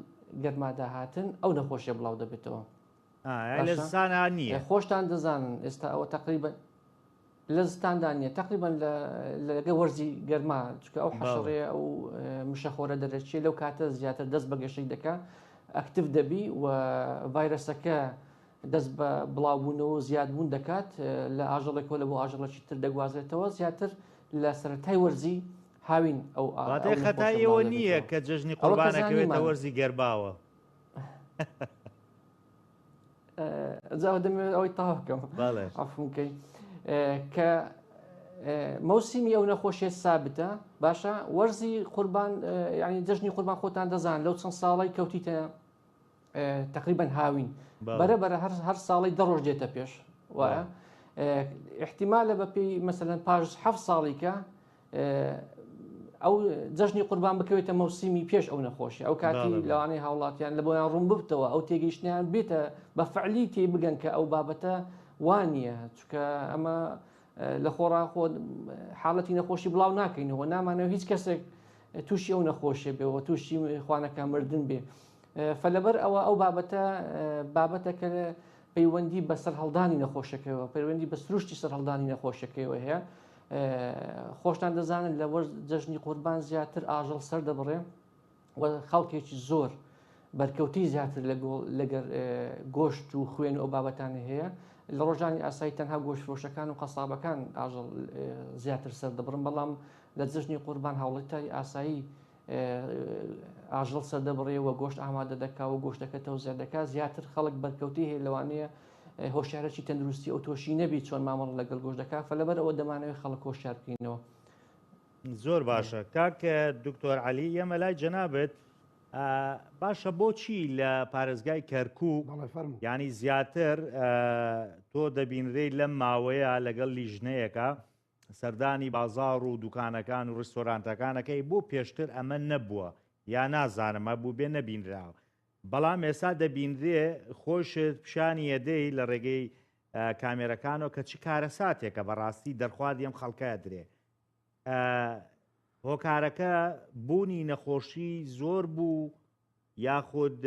C: گەرمادا هاتن ئەو نەخۆشیە بڵاو دەبێتەوە.
A: نیە
C: خۆشتان دەزانن ئێستا ئەوە تقریبا لە زستاندا نیە، تقریبان لەگە وەرزی گەرما چکە ئەو حەشەڕێ ئەو مشەخۆرە دەرەچێ لەو کاتە زیاتر دەست بە گەشەی دەکات، ئەکتیف دەبی و ڤایرەسەکە دەست بە بڵاوبوونەوە زیادبوون دەکات لە ئاژەڵێکەوە لە بۆ ئاژەڵەکی تر دەگوازرێتەوە زیاتر لە سەرەتای وەرزی هاوین. ئەو
A: خەتایەوە نییە کە جژنی قوربانەکەوێتە وەرزی گەرباوە.
C: جاوە دەمەوێت ئەوەی تاوا بکەم عەفومکەی کە مەوسیمی ئەو نەخۆشیە سابتە باشە. وەرزی قوربان ینی جژنی قوربان خۆتان دەزان لەو چەند ساڵی کەوتیتە تقریبا هاوین بەرەبەرە هەر ساڵی 10 ڕۆژ دێتە پێش وایە احتیمالە بە پێی مەسەلەن پاش 7 ساڵیکە ئەو جژنی قوربان بکەوێتە مەوسیمی پێش ئەو نەخۆشی ئەو کاتی لەوانەی هاوڵاتیان لە بۆیان ڕوون ببتەوە ئەو تێگەیشتیان بێتە بە فعلی تێ بگەن کە ئەو بابەتە وانە چکە ئەمە لە خۆڕا خۆ حاڵەتی نەخۆشی بڵاو ناکەینەوە نامانەوە هیچ کەسێک تووشی ئەو نەخۆشیە بێەوە تووشی خوانەکە مردن بێ. فەلەبەر ئەوە ئەو بابەتەکە پەیوەندی بە سەرهەڵدانی نەخۆشەکەیەوە، پەیوەندی بە سروشتی سەرهەڵدانی نەخۆشەکەیەوە هەیە. خۆشتان دەزانن لە جەژنی قوربان زیاتر ئاژەڵ سەر دەبڕێ و خەڵکێکی زۆر بەرکەوتی زیاتر لەگەر گۆشت و خوێن ئەو بابەتانە هەیە. لە ڕۆژانی ئاسایی تەنها گۆشت فرۆشەکان و قەسابەکان ئاژەڵ زیاتر سەر دەبڕن، بەڵام لە جژنی قوربان هاوڵەتی ئاسایی ئاژەڵ سەر دەبڕێەوە گۆشت ئامادە دەکا و گۆشتەکە تەوزیع دەکات زیاتر خەڵک بەرکەوتی هەیە لەوانەیە هۆشیارەکی تەندروستی ئەو تۆشی نەبی چۆن مامەڵ لەگەڵ گۆشت دەکات فەلەبەر ئەوە دەمانەوێت خەڵک هۆشیار بکەینەوە.
A: زۆر باشە کاکە دکتۆر عەلی ئێمە لای جەنابێت باشە بۆچی لە پارێزگای کەرکووک ینی زیاتر تۆ دەبینرەی لەم ماوەیە لەگەڵ لیژنەیەەکە سەردانی بازاڕ و دوکانەکان و ڕستۆرانتەکانەکەی بۆ پێشتر ئەمە نەبووە یا نازانمە بوو بێ نەبینراوە، بەڵام ئێستا دەبینرێ خۆشت پیشانی ئەدەی لە ڕێگەی کامێرەکانەوە کە چی کارە ساتێکە بەڕاستی دەرخوادی ئەم خەڵکە درێ. هۆکارەکە بوونی نەخۆشی زۆر بوو یاخود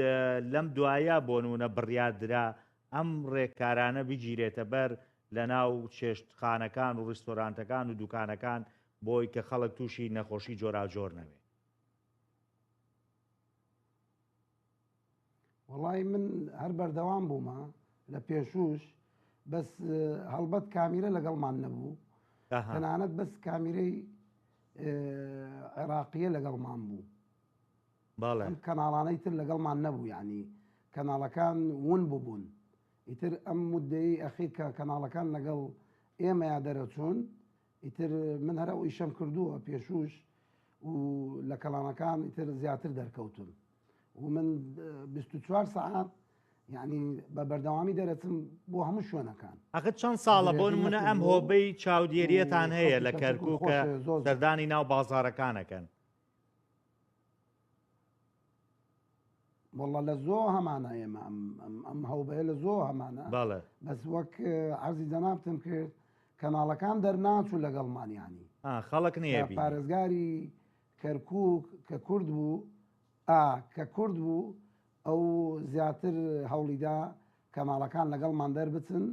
A: لەم دوایە بۆ نمونە بڕیاردرا ئەم ڕێککارانە بگیرێتە بەر لە ناو چێشتخانەکان و ڕستۆرانتەکان و دوکانەکان بۆی کە خەڵک تووشی نەخۆشی جۆراجۆر نەوێت.
B: وڵی من هەر بەردەوام بوومە لە پێشوش بەس هەڵبەت کامیرە لەگەڵمان نەبوو، تەنانەت بەس کامیرەی عێراقیە لەگەڵمان بوو، ئەم کەناڵانەی تر لەگەڵمان نەبوو، یعنی کەناڵەکان ون ببوون ئیتر ئەم مدەی ئەخیر کە کەناڵەکان لەگەڵ ئێمە یا دەرەچوون ئیتر من هەرە و ئیشەم کردووە پێشوش و لە کەڵانەکان ئیتر زیاتر دەرکەوتم و من 24 ساعت یعنی بە بەردەوامی دەرەچم بۆ هەموو شوێنەکان.
A: ئەخ چەند ساڵە بۆ نمونە ئەم هۆبەی چاودێریەتان هەیە لە کەرکووک کە سەردانی ناو بازاڕەکانەکەن؟
B: والله لە زۆ هەمانە ئێمە ئەم هەوبەیە لە زۆ هەمانە بەس وەک عەرزی جەنابتم کرد کەناڵەکان دەرناچوو لەگەڵمانیانی
A: خەڵک نییە
B: پارێزگاری کەرکووک کە کورد بوو کە کورد بوو ئەو زیاتر هەوڵیدا کەناڵەکان لەگەڵمان دەربچن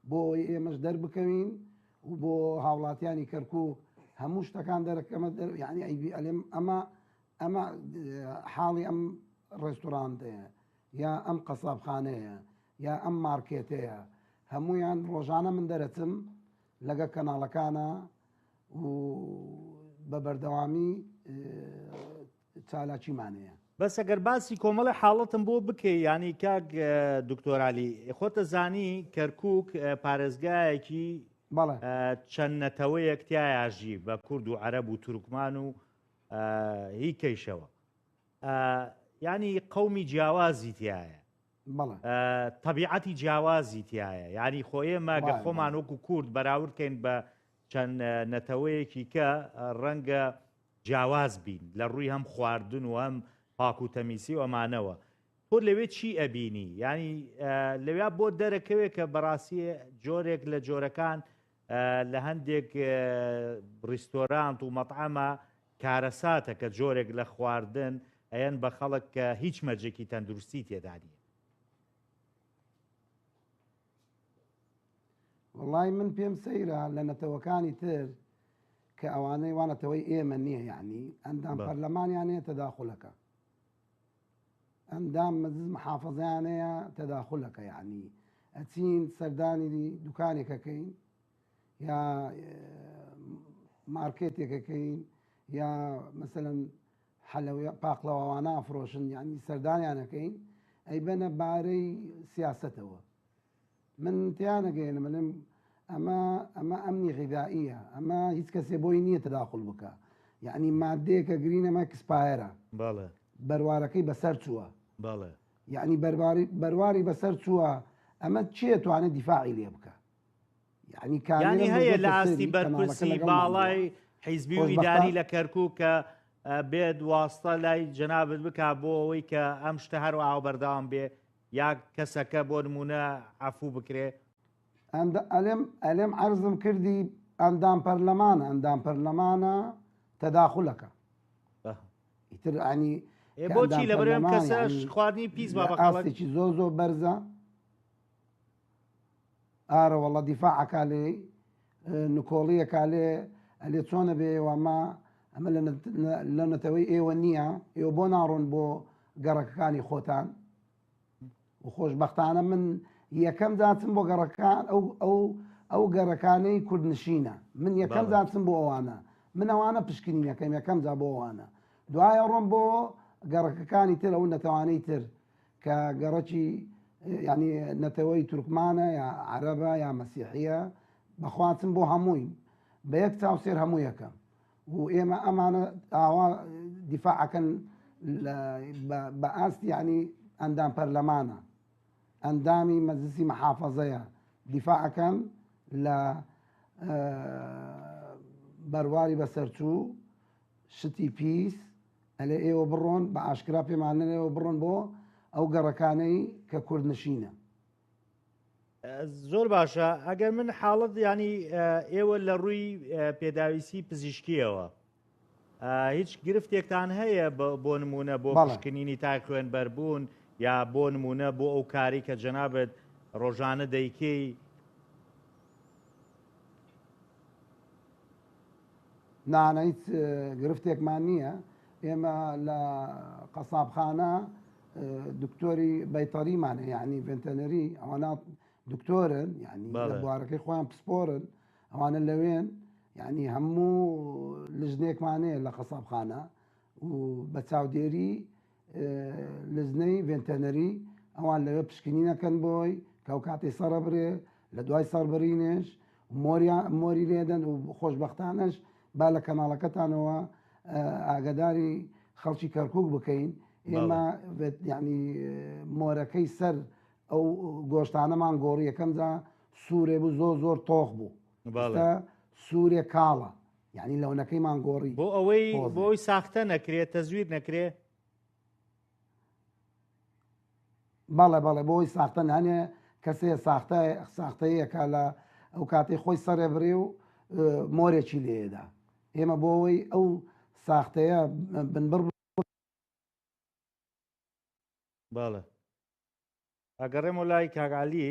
B: بۆ ئێمەش دەربکەوین و بۆ هاوڵاتیانی کەرکووک هەموو شتەکان دەرەکەمە یعنی ئەلێم ئەمە حاڵی ئەم ڕێستورانتەیە یا ئەم قەسابخانەیە یا ئەم مارکێتەیە هەمویان ڕۆژانە من دەرەچم لەگە کەناڵەکانە و بە بەردەوامی چالاکیمانەیە.
A: بەس ئەگەر باسی کۆمەڵی حاڵەتم بۆ بکەی ینی کاک دکتۆرالی خۆتە زانی کەرکووک پارێزگایەکی چەند نەتەوەیەک تایاژی بە کورد و عەرەب و تورکمان و هی کەیشەوە ینی قەومی جیاوازی تایە طبیعەتی جیاوازی تایە ینی خۆیە ماگە خۆمان وەکو کورد بەراوردکەین بە چەند نەتەوەیەکی کە ڕەنگە جیاواز بین لە ڕووی هەم خواردن و هەم پاک و تەمیسی و ئەمانەوە تۆ لەوێ چی ئەبینی ینی لەوێ بۆ دەرەکەوێت کە بەڕاستی جۆرێک لە جۆرەکان لە هەندێک ڕیستۆرانت و مەطعەمە کارەساتە کە جۆرێک لە خواردن ئەیەن بە خەڵک کە هیچ مەرجێکی تەندروستی تێدا نیە.
B: وڵای من پێم سەیرە لە نەتەوەکانی تر کە ئەوانەی وانەتەوەی ئێمە نییە یعنی ئەندام پەرلەمانیانەیە تەداخولەکە ئەندام مەجلس محافەزەیانەیە تەداخولەکە یعنی ئەچین سەردانی دوکانێکەکەین یا مارکێتێکەکەین یا مەسەلەن حەلەوە پاقلەوانە ئەفرۆشن یعنی سەردانیانەکەین ئەی بەنە بارەی سیاسەتەوە من تیانەگەێنە مەلم ئەمە ئەمنی غیدائیە ئەمە هیچ کەسێ بۆی نییە تەداخل بکە یعنی مادەیەکە گرینەمە کسپایرە بەروارەکەی بەسەر چووە یعنی بەرواری بەسەر چووە ئەمە چیە توانێت دیفاعی لێ بکە
A: یعنی هەیە لە ئاستی بەرپرسی باڵای حیزبی و ئیداری لە کەرکووک کە بێت واستە لای جەنابەت بکە بۆ ئەوەی کە ئەم شتە هەروەها بەردەوام بێ یا کەسەکە بۆ نمونە عەفوو بکرێ
B: ئەلێم عەرزم کردی ئەندام پەرلەمانە تەداخولەکە ئیتر عنی
A: بۆچی لە بەرەوەم کەسەش خواردنی پیس بە
B: ئاستێکی زۆر بەرزە ئارە وەڵە دیفاعەکە لێ نکۆڵیەکە لێ ئەلێ چۆنە بێ ئەمە لە نەتەوەی ئێوە نییە ئێوە بۆ ناڕۆن بۆ گەڕەکەکانی خۆتان و خۆشبەختانە من یەکەم داچم بۆ گەڕەکان ئەو گەڕەکانەی کوردنشینە من یەکەم داچم بۆ ئەوانە من ئەوانە پشکنینەکەم یەکەم جا بۆ ئەوانە دوایە ڕۆم بۆ گەڕەکەکانی تر ئەو نەتەوانەی تر کە گەڕەکی ینی نەتەوەی تورکمانە یا عەرەبە یا مەسیحیە بەخواتم بۆ هەمووی بە یەک چاوسێر هەموو یەکەم و ئێمە ئەمانە ئاوا دیفاعەکەن بە ئاستی ینی ئەندام پەرلەمانە ئەندامی مەجلیسی محافەزەیە دیفاعەکەن لە بەرواری بەسەرچوو شتی پیس ئەلێ ئێوە بڕۆن بە ئاشکرا پێمانە ئێوە بڕۆن بۆ ئەو گەڕەکانەی کە کوردنشینە.
A: زۆر باشە ئەگەر من حاڵت ینی ئێوە لە ڕووی پێداویستی پزیشکیەوە هیچ گرفتێکتان هەیە بۆ نمونە بۆ پشکنینی تا خوێنبەربوون یا بۆ نمونە بۆ ئەو کاری کە جەنابەت ڕۆژانە دەیکەی؟
B: نانە هیچ گرفتێکمان نییە ئێمە لە قەسابخانە دکتۆری بەیتەریمانە یعنی ڤێنتەنەری ئەوانە دکتۆرن یعنی لە بوارەکەی خۆیان پسپۆرن ئەوانە لەوێن یعنی هەموو لژنێکمانەیە لە قەسابخانە و بە چاودێری لزنەی ڤێنتەنەری ئەوان لەوێ پشکنینەکەن بۆی کە ئەو کاتی سەرە برێ لە دوای سەربڕینێش مۆری لێدەن و خۆشببختانش با لە کەناڵەکەتانەوە ئاگداری خەڵکی کەرکک بکەین ئێمە ینی مۆرەکەی سەر ئەو گۆشتانەمان گۆڕی یەکەمجا سوورێ بوو زۆر تۆخ بوو سوورێ کاڵە یعنی لەونەکەیمان گۆڕی
A: بۆ ئەوەی بۆی ساختە نەکرێت تەزویر نەکرێت
B: بەڵێ بۆی ساختە هەنێ کەسێ ساختەیەکە لە ئەو کاتەی خۆی سەرێ بڕێ و مۆرێکی لێدا ئێمە بۆەوەی ئەو ساختەیە بنبڕ
A: باڵە ئەگەڕێم و لای کاگالی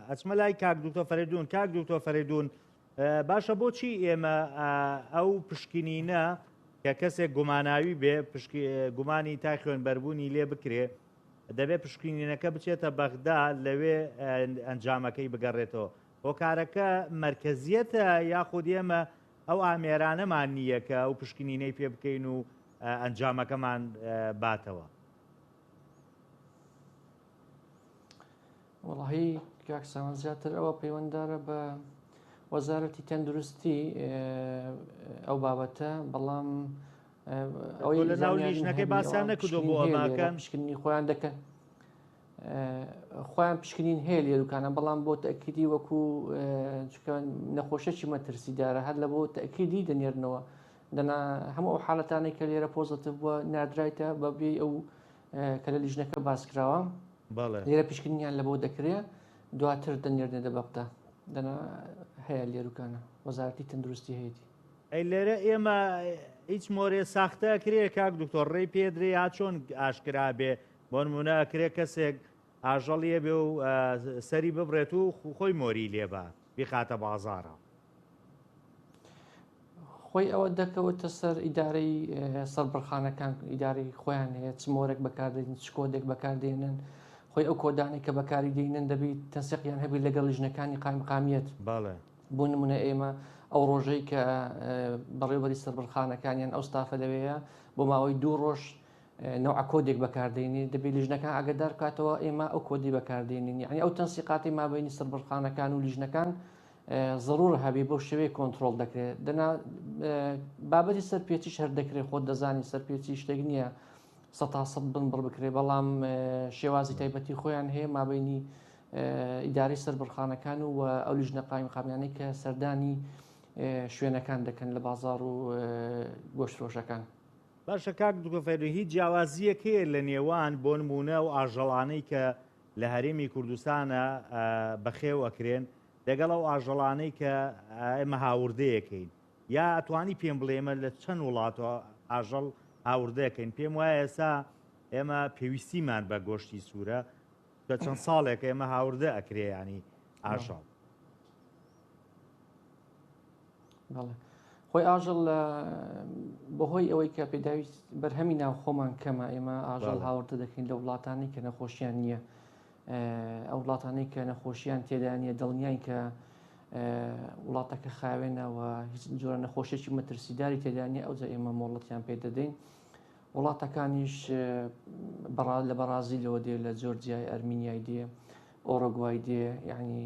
A: ئەچمە لای کاک دوکتۆر فەریدون کاک دوکتۆر فەریدون باشە بۆچی ئێمە ئەو پشکنینە کە کەسێک گوماناوی بێ گومانی تا خوێنبەربوونی لێ بکرێ دەبێت پشکنینەکە بچێتە بەغدا لەوێ ئەنجامەکەی بگەڕێتەوە هۆکارەکە مرکزیەتە یاخود ئێمە ئەو ئامێرانەمان نییە کە ئەو پشکنینەی پێ بکەین و ئەنجامەکەمان باتەوە
C: وەڵاهی کاکسان زیاتر ئەوە پەیوەنددارە بە وەزارەتی تەندروستی ئەو بابەتە بەڵام
A: ئەوەی لە ناو لیژنەکەی باسییان نەکردو بۆ ئەماکەن
C: پشکننی خۆیان دەکەن خۆیان پشکنین هەیە لێ دوکانە بەڵام بۆ تەکیدی وەکو نەخۆشەکی مەترسیدارە هەر لە بۆ تەکیدی دەنێرنەوە دەنا هەموو ئەو حاڵەتانەی کە لێرە پۆزتیڤ بووە نادرایتە بەبێ ئەو کە لە لیژنەکە باسکراوە لێرە پشکنیان لە بۆ دەکرێت دواتر دەنێرنێ دەبەقتا دەنا هەیە لێروکانە وەزارەتی تەندروستی هەیەی
A: ئەی لێرە ئێمە هیچ مۆرێ ساختە کرێ کاک دکتۆر ڕێی پێدرێ یا چۆن ئاشکرا بێ بۆ نمونە کرێ کەسێک ئاژەڵیە بێ و سەری ببڕێت و خۆی مۆری لێبە بیخاتە بازارە
C: خۆی ئەوە دەکەوتە سەر ئیدارەی سەربڕخانەکان ئیدارەی خۆیان هەیە چ مۆرێک بەکاردێن چ کۆدێک بەکاردێنن خۆی ئەو کۆدانی کە بەکاری دێنن دەبێت تەنسیقیان هەبێت لەگەڵ لیژنەکانی قایمقامیەت بۆ نمونە ئێمە ئەو ڕۆژەی کە بەڕێوەبەری سەربڕخانەکانیان ئەو ستافە لەوەیە بۆ ماوەی 2 ڕۆژ نەوع کۆدێک بەکاردێنی دەبێت لیژنەکان ئاگدار کاتەوە ئێمە ئەو کۆدی بەکاردێنین یعنی ئەو تەنسیقاتی مابینی سەربڕخانەکان و لیژنەکان ضرور هەبێ بۆ شێوەیە کۆنتترۆل دەکرێت دەنا بابەتی سەرپێچیش هەر دەکرێت خۆت دەزانی سەرپێچی شتێک نییە 100% بنبڕ بکرێت بەڵام شێوازی تایبەتی خۆیان هەیە مابینی ئیداری سەربڕخانەکان و ئەو لیژنە قایمقامیانەی کە سەردانی شوێنەکان دەکەن لە بازار و گۆشتفرۆشەکان
A: باشە کاک دوکۆفەر هیچ جیاوازیەک هەیە لە نێوان بۆ نمونە و ئاژەڵانەی کە لە هەرێمی کوردستانە بەخێو ئەکرێن لەگەڵ ئەو ئاژەڵانەی کە ئێمە هاوردەیەکەین یا ئەتوانی پێم بڵێمە لە چەند وڵاتەوە ئاژەڵ هاوردەکەین پێم وایە ئێستا ئێمە پێویستیمان بە گۆشتی سوورە کە چەند ساڵێک ئێمە هاوردە ئەکرێ ینی ئاژەڵ
C: خۆی ئاژەڵ بەهۆی ئەوەی کە پێداویست بەرهەمی ناو خۆمان کەمە ئێمە ئاژەڵ هاوردە دەکەین لە وڵاتانی کە نەخۆشییان نییە ئەو وڵاتانەی کە نەخۆشییان تێدانە دڵنیان کە وڵاتەکە خاوێنەوە هیچ جۆرە نەخۆشیێکی مەترسیداری تێدانە ئەوجا ئێمە مۆڵەتیان پێ دەدەین وڵاتەکانیش لە بەرازیلەوە دێ لە جۆرجیای ئەرمینیای دێ ئۆرۆگوای دێ یعنی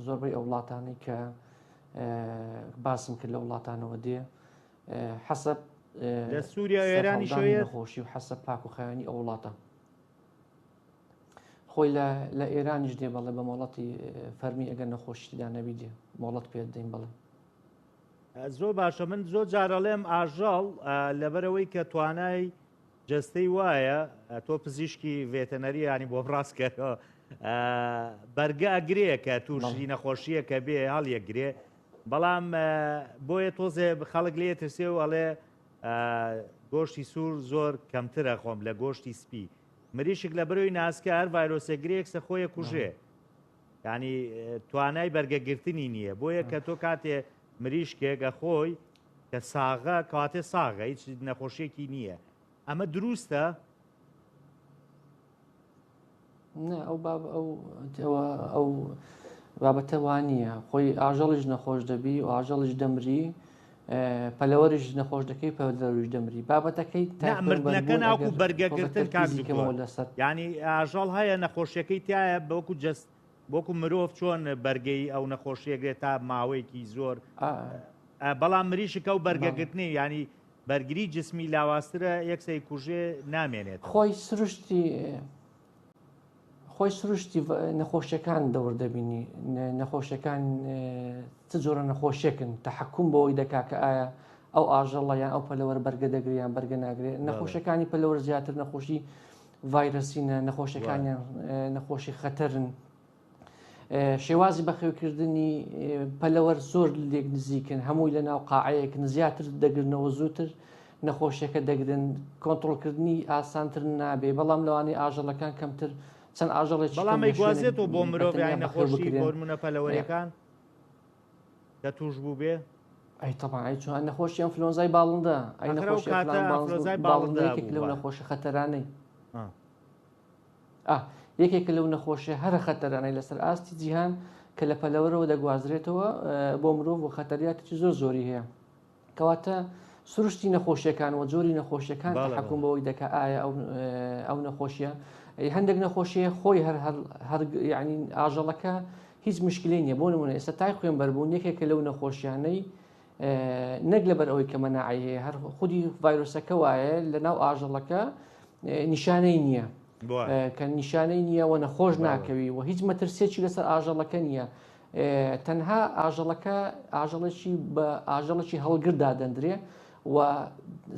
C: زۆربەی ئەو وڵاتانی کە باسم کرد لە وڵاتانەوە دێ حەسەب
A: لە سووریا و ئێرانی شوێت
C: نەخۆشی و حەسەب پاک و خاوێنی ئەو وڵاتە خۆی لە ئێرانیش دێ بەڵێ بە مۆڵەتی فەرمی ئەگەر نەخۆشیدا نەبی دێ مۆڵەت پێ دەین بڵێ
A: زۆر باشە من زۆر جارەڵێم ئاژەڵ لەبەرەوەی کە توانای جەستەی وایە تۆ پزیشکی ڤێتەنەری ینی بۆ ڕاستکەەوە بەرگە ئەگرێ کە تووشی نەخۆشیە کە بێ هەڵیەگرێ بەڵام بۆیە تۆزێ خەڵک لێ ترسێ و ئەڵێ گۆشتی سوور زۆر کەمترە خۆم لە گۆشتی سپی مریشک لە بەرەوەی ناسکە هەر ڤایرۆسێگرێک سە خۆیە کوژێ ینی توانای بەرگەگرتنی نییە بۆیە کە تۆ کاتێ مریشکێکە خۆی کە ساغە کاتێ ساغە هیچ نەخۆشیێکی نییە ئەمە دروستە
C: ئەو بابەتە وانە خۆی ئاژەڵیش نەخۆش دەبی و ئاژەڵیش دەمری پەلەوەریش نەخۆش دەکەی پەلەوەریش دەمری بابەتەکەی
A: مردنەکە ناوکو بەرگەگرتن کاک ینی ئاژەڵ هەیە نەخۆشیەکەی تایە بەوەکو جەست وەکو مرۆڤ چۆن بەرگەی ئەو نەخۆشیەگرێت تا ماوەیەکی زۆر بەڵام مریشکە و بەرگەگرتنی ینی بەرگری جسمی لاوااسترە یەکسەی کوژێ نامێنێت
C: خۆی سروشتی نەخۆشیەکان دەور دەبینی نەخۆشیەکان چ جۆرە نەخۆشیەکن تەحکوم بەوەی دەکا کە ئایا ئەو ئاژەڵە یان ئەو پەلەوەر بەرگە دەگریان بەرگە ناگرێت نەخۆشیەکانی پەلەوەر زیاتر نەخۆشی ڤایرەسینە نەخۆشیەکانیان نەخۆشی خەتەرن شێوازی بەخێوکردنی پەلەوەر زۆر لێک نزیکن هەمووی لە ناو قاعەیەکن زیاتر دەگرنەوە زووتر نەخۆشیەکە دەگرن کۆنتڕۆلکردنی ئاسانتر نابێ بەڵام لەوانەی ئاژەڵەکان کەمتر چەند ئاژەڵێک
A: بەڵام گوازێتەوە بۆ مرۆڤ نەخۆشی هۆرمونە پەلەوەریەکان کە توش بوو بێ
C: ئەی تەبان ئەی چۆن نەخۆشی ئەنفلۆنزای باڵندە ئەی نەخۆشی باڵندەیەکێک لەو نەخۆشی خەتەرانەی یەکێکە لەو نەخۆشیە هەرە خەتەرانەی لەسەر ئاستی جیهان کە لە پەلەوەرەوە دەگوازرێتەوە بۆ مرۆڤ و خەتەریاتی زۆر زۆری هەیە کەواتە سروشتی نەخۆشیەکان و جۆری نەخۆشیەکان تەحکوم بەوەی دەکا ئایا ئەو نەخۆشیە هەندێک نەخۆشیە خۆی هەر یعنی ئاژەڵەکە هیچ مشکلەی نییە بۆ نمونە ئێستا تای خوێن بەربوون یەکێکە لەو نەخۆشیانەی نەک لەبەر ئەوەی کە مەناعی هەیە هەر خودی ڤایرۆسەکە وایە لە ناو ئاژەڵەکە نیشانەی نییە کە نیشانەی نییە و نەخۆش ناکەوی و هیچ مەترسێکی لەسەر ئاژەڵەکە نییە تەنها ئاژەڵەکە ئاژەڵێکی بە ئاژەڵێکی هەڵگردا دەندرێ و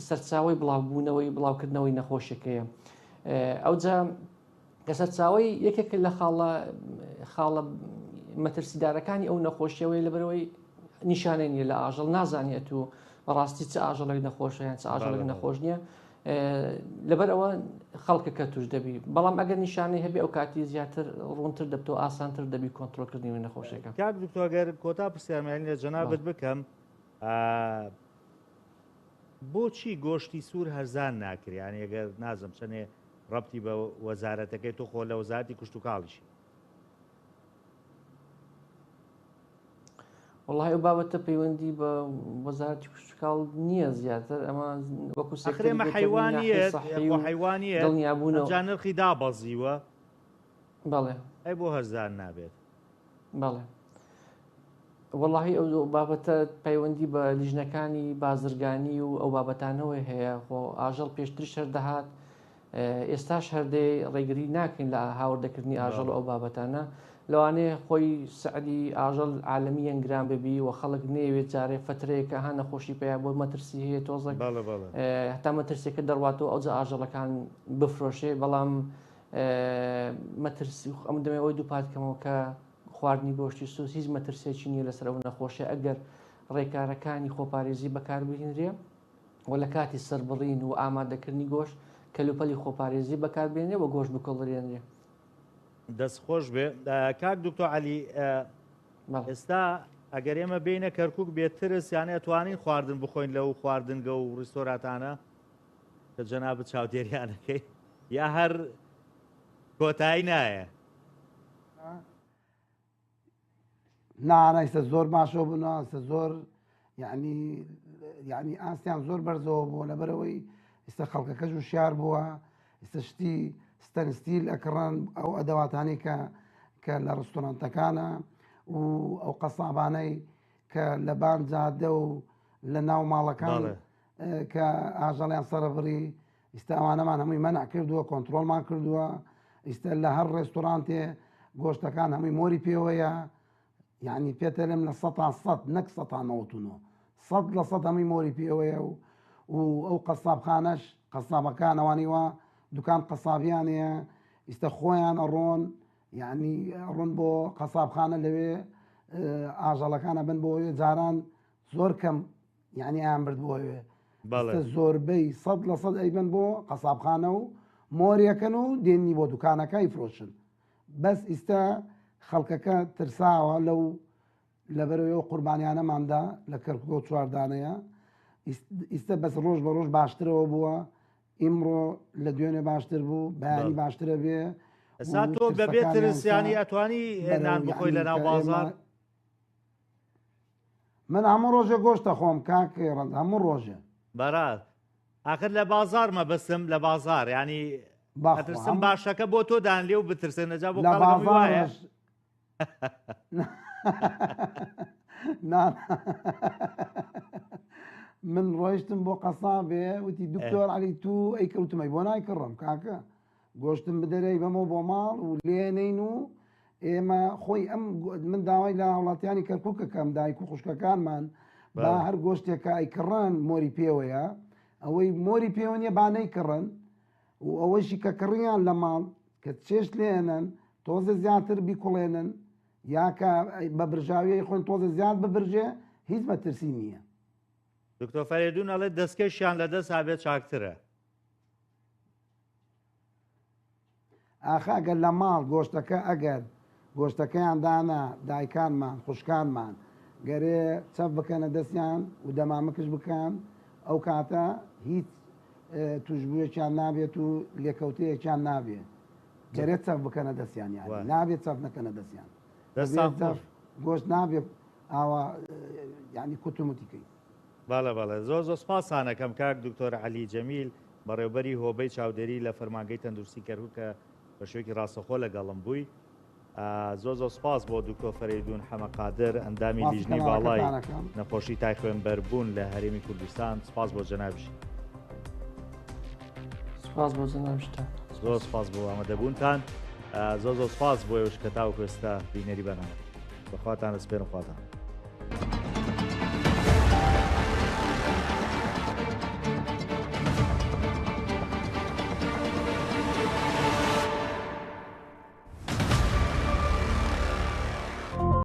C: سەرچاوی بڵاوبوونەوەی بڵاوکردنەوەی نەخۆشیەکەیە ئەوجا کە سەرچاوی یەکێک لە خاڵە مەترسیدارەکانی ئەو نەخۆشیەوەی لەبەرەوەی نیشانەی نیە لە ئاژەڵ نازانێت و بەڕاستی چ ئاژەڵێک نەخۆشە یان چ ئاژەڵێک نەخۆش نییە لەبەر ئەوە خەڵکەکە توش دەبی بەڵام ئەگەر نیشانەی هەبێ ئەو کاتی زیاتر ڕوونتر دەبتەوە ئاسانتر دەبی کۆنتڕۆلکردنی نەخۆشیەکە
A: کاک دکتۆر کۆتا پرسیارمانی لە جەنابەت بکەم بۆچی گۆشتی سوور هەرزان ناکرێ یانی ئەگەر نازم چەنێ ڕەبتی بە وەزارەتەکەی تۆ خۆ لە وەزارەتی کوشت و کاڵیشی
C: والله ئەو بابەتە پەیوەندی بە وەزارەتی کوشتکاڵ نییە زیاتر ئەمە وەکو
A: سەخرێمە حیوانیت حیوانیت
C: دڵنیابوونەوە
A: جا نرخی دابەزیوە
C: بەڵێ
A: ئەی بۆ هەرزان نابێت
C: بەڵێ واللهی ئەو بابەتە پەیوەندی بە لیژنەکانی بازرگانی و ئەو بابەتانەوە هەیە خۆ ئاژەڵ پێشتری شەر دەهات ئێستاش هەردەی ڕێگری ناکەین لە هاوردەکردنی ئاژەڵ و ئەو بابەتانە لەوانەیە خۆی سعدی ئاژەڵ عالەمیەن گران ببی و خەڵک نێوێت جارێ فترەیەکە هە نەخۆشی پێیا بۆ مەترسی هەیە تۆزێک هەتا مەترسێکە دەڕواتەوە ئەوجا ئاژەڵەکان بفرۆشێ بەڵام مەترسی ئەم دەمێ ئەوەی دووپاتکەمەوە کە خواردنی گۆشتی سووس هیچ مەترسێکی نییە لەسەر ئەو نەخۆشیە ئەگەر ڕێکارەکانی خۆپارێزی بەکاربهێنرێ و لە کاتی سەربڕین و ئامادەکردنی گۆشت کەلوپەلی خۆپارێزی بەکاربێنێ و گۆشت بکۆڵێنرێ
A: دەستخۆش بێ کاک دکتۆر عەلی ئێستا ئەگەر ئێمە بینە کەرکووک بێتترس یانە ئەتوانین خواردن بخۆین لەو خواردنگە و ڕیستۆراتانە کە جەنابەت چاودێریانەکەی یا هەر کۆتایی نایە
B: نانایسە زۆر باشەوە بناسە زۆر یعنی ئاستیان زۆر بەرزەوە بووە لەبەرەوەی ئێستا خەڵکەکەش و شیار بووە ئێستا شتی ستەنستیل ئەکڕان ئەو ئەدەواتانی کە لە ڕستۆرانتەکانە و ئەو قەسابانەی کە لە بان جادە و لە ناو ماڵەکان کە ئاژەڵیان سەرەبڕی ئێستا ئەوانەمان هەمووی مەنع کردووە کۆنتترۆلمان کردووە ئێستا لە هەر ڕێستۆرانتێ گۆشتەکان هەمووی مۆری پێوەیە یعنی پێتە لێم لە 100 نەک 100 لە 100 هەمووی مۆری پێوەیە و ئەو قەسابخانەش قەسابەکان ئەوانیوە دوکان قەسابیانەیە ئێستا خۆیان ئەڕۆن یعنی ڕۆن بۆ قەسابخانە لەوێ ئاژەڵەکانە بن بۆوێ جاران زۆر کەم یعنی ئەیان برد بۆوێ زۆربەی 100 ئەیبن بۆ قەسابخانە و مۆریەکەن و دێنی بۆ دوکانەکە ئیفرۆشن بەس ئێستا خەڵکەکە ترساوە لەو لەبەرەوەی ئەو قوربانیانەماندا لە کەرکووک و چواردانەیە ئێستا بەس ڕۆژ بە ڕۆژ باشترەوە بووە ئیمڕۆ لە دوێنێ باشتر بوو بەیانی باشترە بێ
A: ئەستا تۆ بەبێت ترسیانی ئەتوانی نان بخۆی لە ناو بازار
B: من هەموو ڕۆژە گۆشتە خۆم کاکێ ڕەند هەموو ڕۆژە
A: بەڕاست ئاخر لە بازار مەبەستم لە بازار ینی بەترسم باشەکە بۆ تۆ دان لێ و بترسێن نەجا بۆ
B: من ڕۆیشتم بۆ قەسابێ وتی دکتۆر علی تو ئەیکەوتمەی بۆ نایکڕم کاکە گۆشتم بدەرەی بەمە بۆ ماڵ و لێنین و ئێمە خۆی ئەم من داوای لە وڵاتیانی کەرکووکەکەم دایک و خوشکەکانمان با هەر گۆشتێکە ئەیکڕن مۆری پێوەیە ئەوەی مۆری پێوە نیە با نەیکڕن و ئەوەشی کە کڕیان لە ماڵ کە چێش لێنن تۆزە زیاتر بیکوڵێنن یاکە بە برژاویەی خۆن تۆزە زیاد ببرژێ هیچ مەترسی نییە.
A: دکتۆر فەریدون ئەڵێ دەستکەشیان لە دەست هابێت چاکترە.
B: ئاخا ئەگەر لە ماڵ گۆشتەکە ئەگەر گۆشتەکەیان دانا دایکانمان خوشکانمان گەرێ چەف بکەنە دەستیان و دەمامەکەش بکەن ئەو کاتە هیچ توشبوویەکیان نابێت و لێکەوتەیەکیان نابێت گەرێ چەف بکەنە دەستیان یان نابێت چەف نەکەنە دەستیان گۆشت نابێت ئاوا ینی کوتوموتیکەی.
A: باڵە باڵە زۆر زۆر سپاسانەکەم کاک دکتۆر عەلی جەمیل بەڕێوەبەری هۆبەی چاودێری لە فەرمانگەی تەندروستی کەرکووک کە بە شێوەیەکی ڕاستەخۆ لەگەڵم بووی. زۆر زۆر سپاس بۆ دکتۆر فەریدون حەمەقادر ئەندامی لیژنەی باڵای نەخۆشی تای خوێنبەربوون لە هەرێمی کوردستان. سپاس بۆ جەنابش.
C: سپاس بۆ جەنابشتە.
A: زۆر سپاس بۆ ئامادەبوونتان. زۆر زۆر سپاس بۆ ئێوەش کە تاوەکو ئێستا بینەری بەرنامە بەخواتان دەسپێرم خواتان.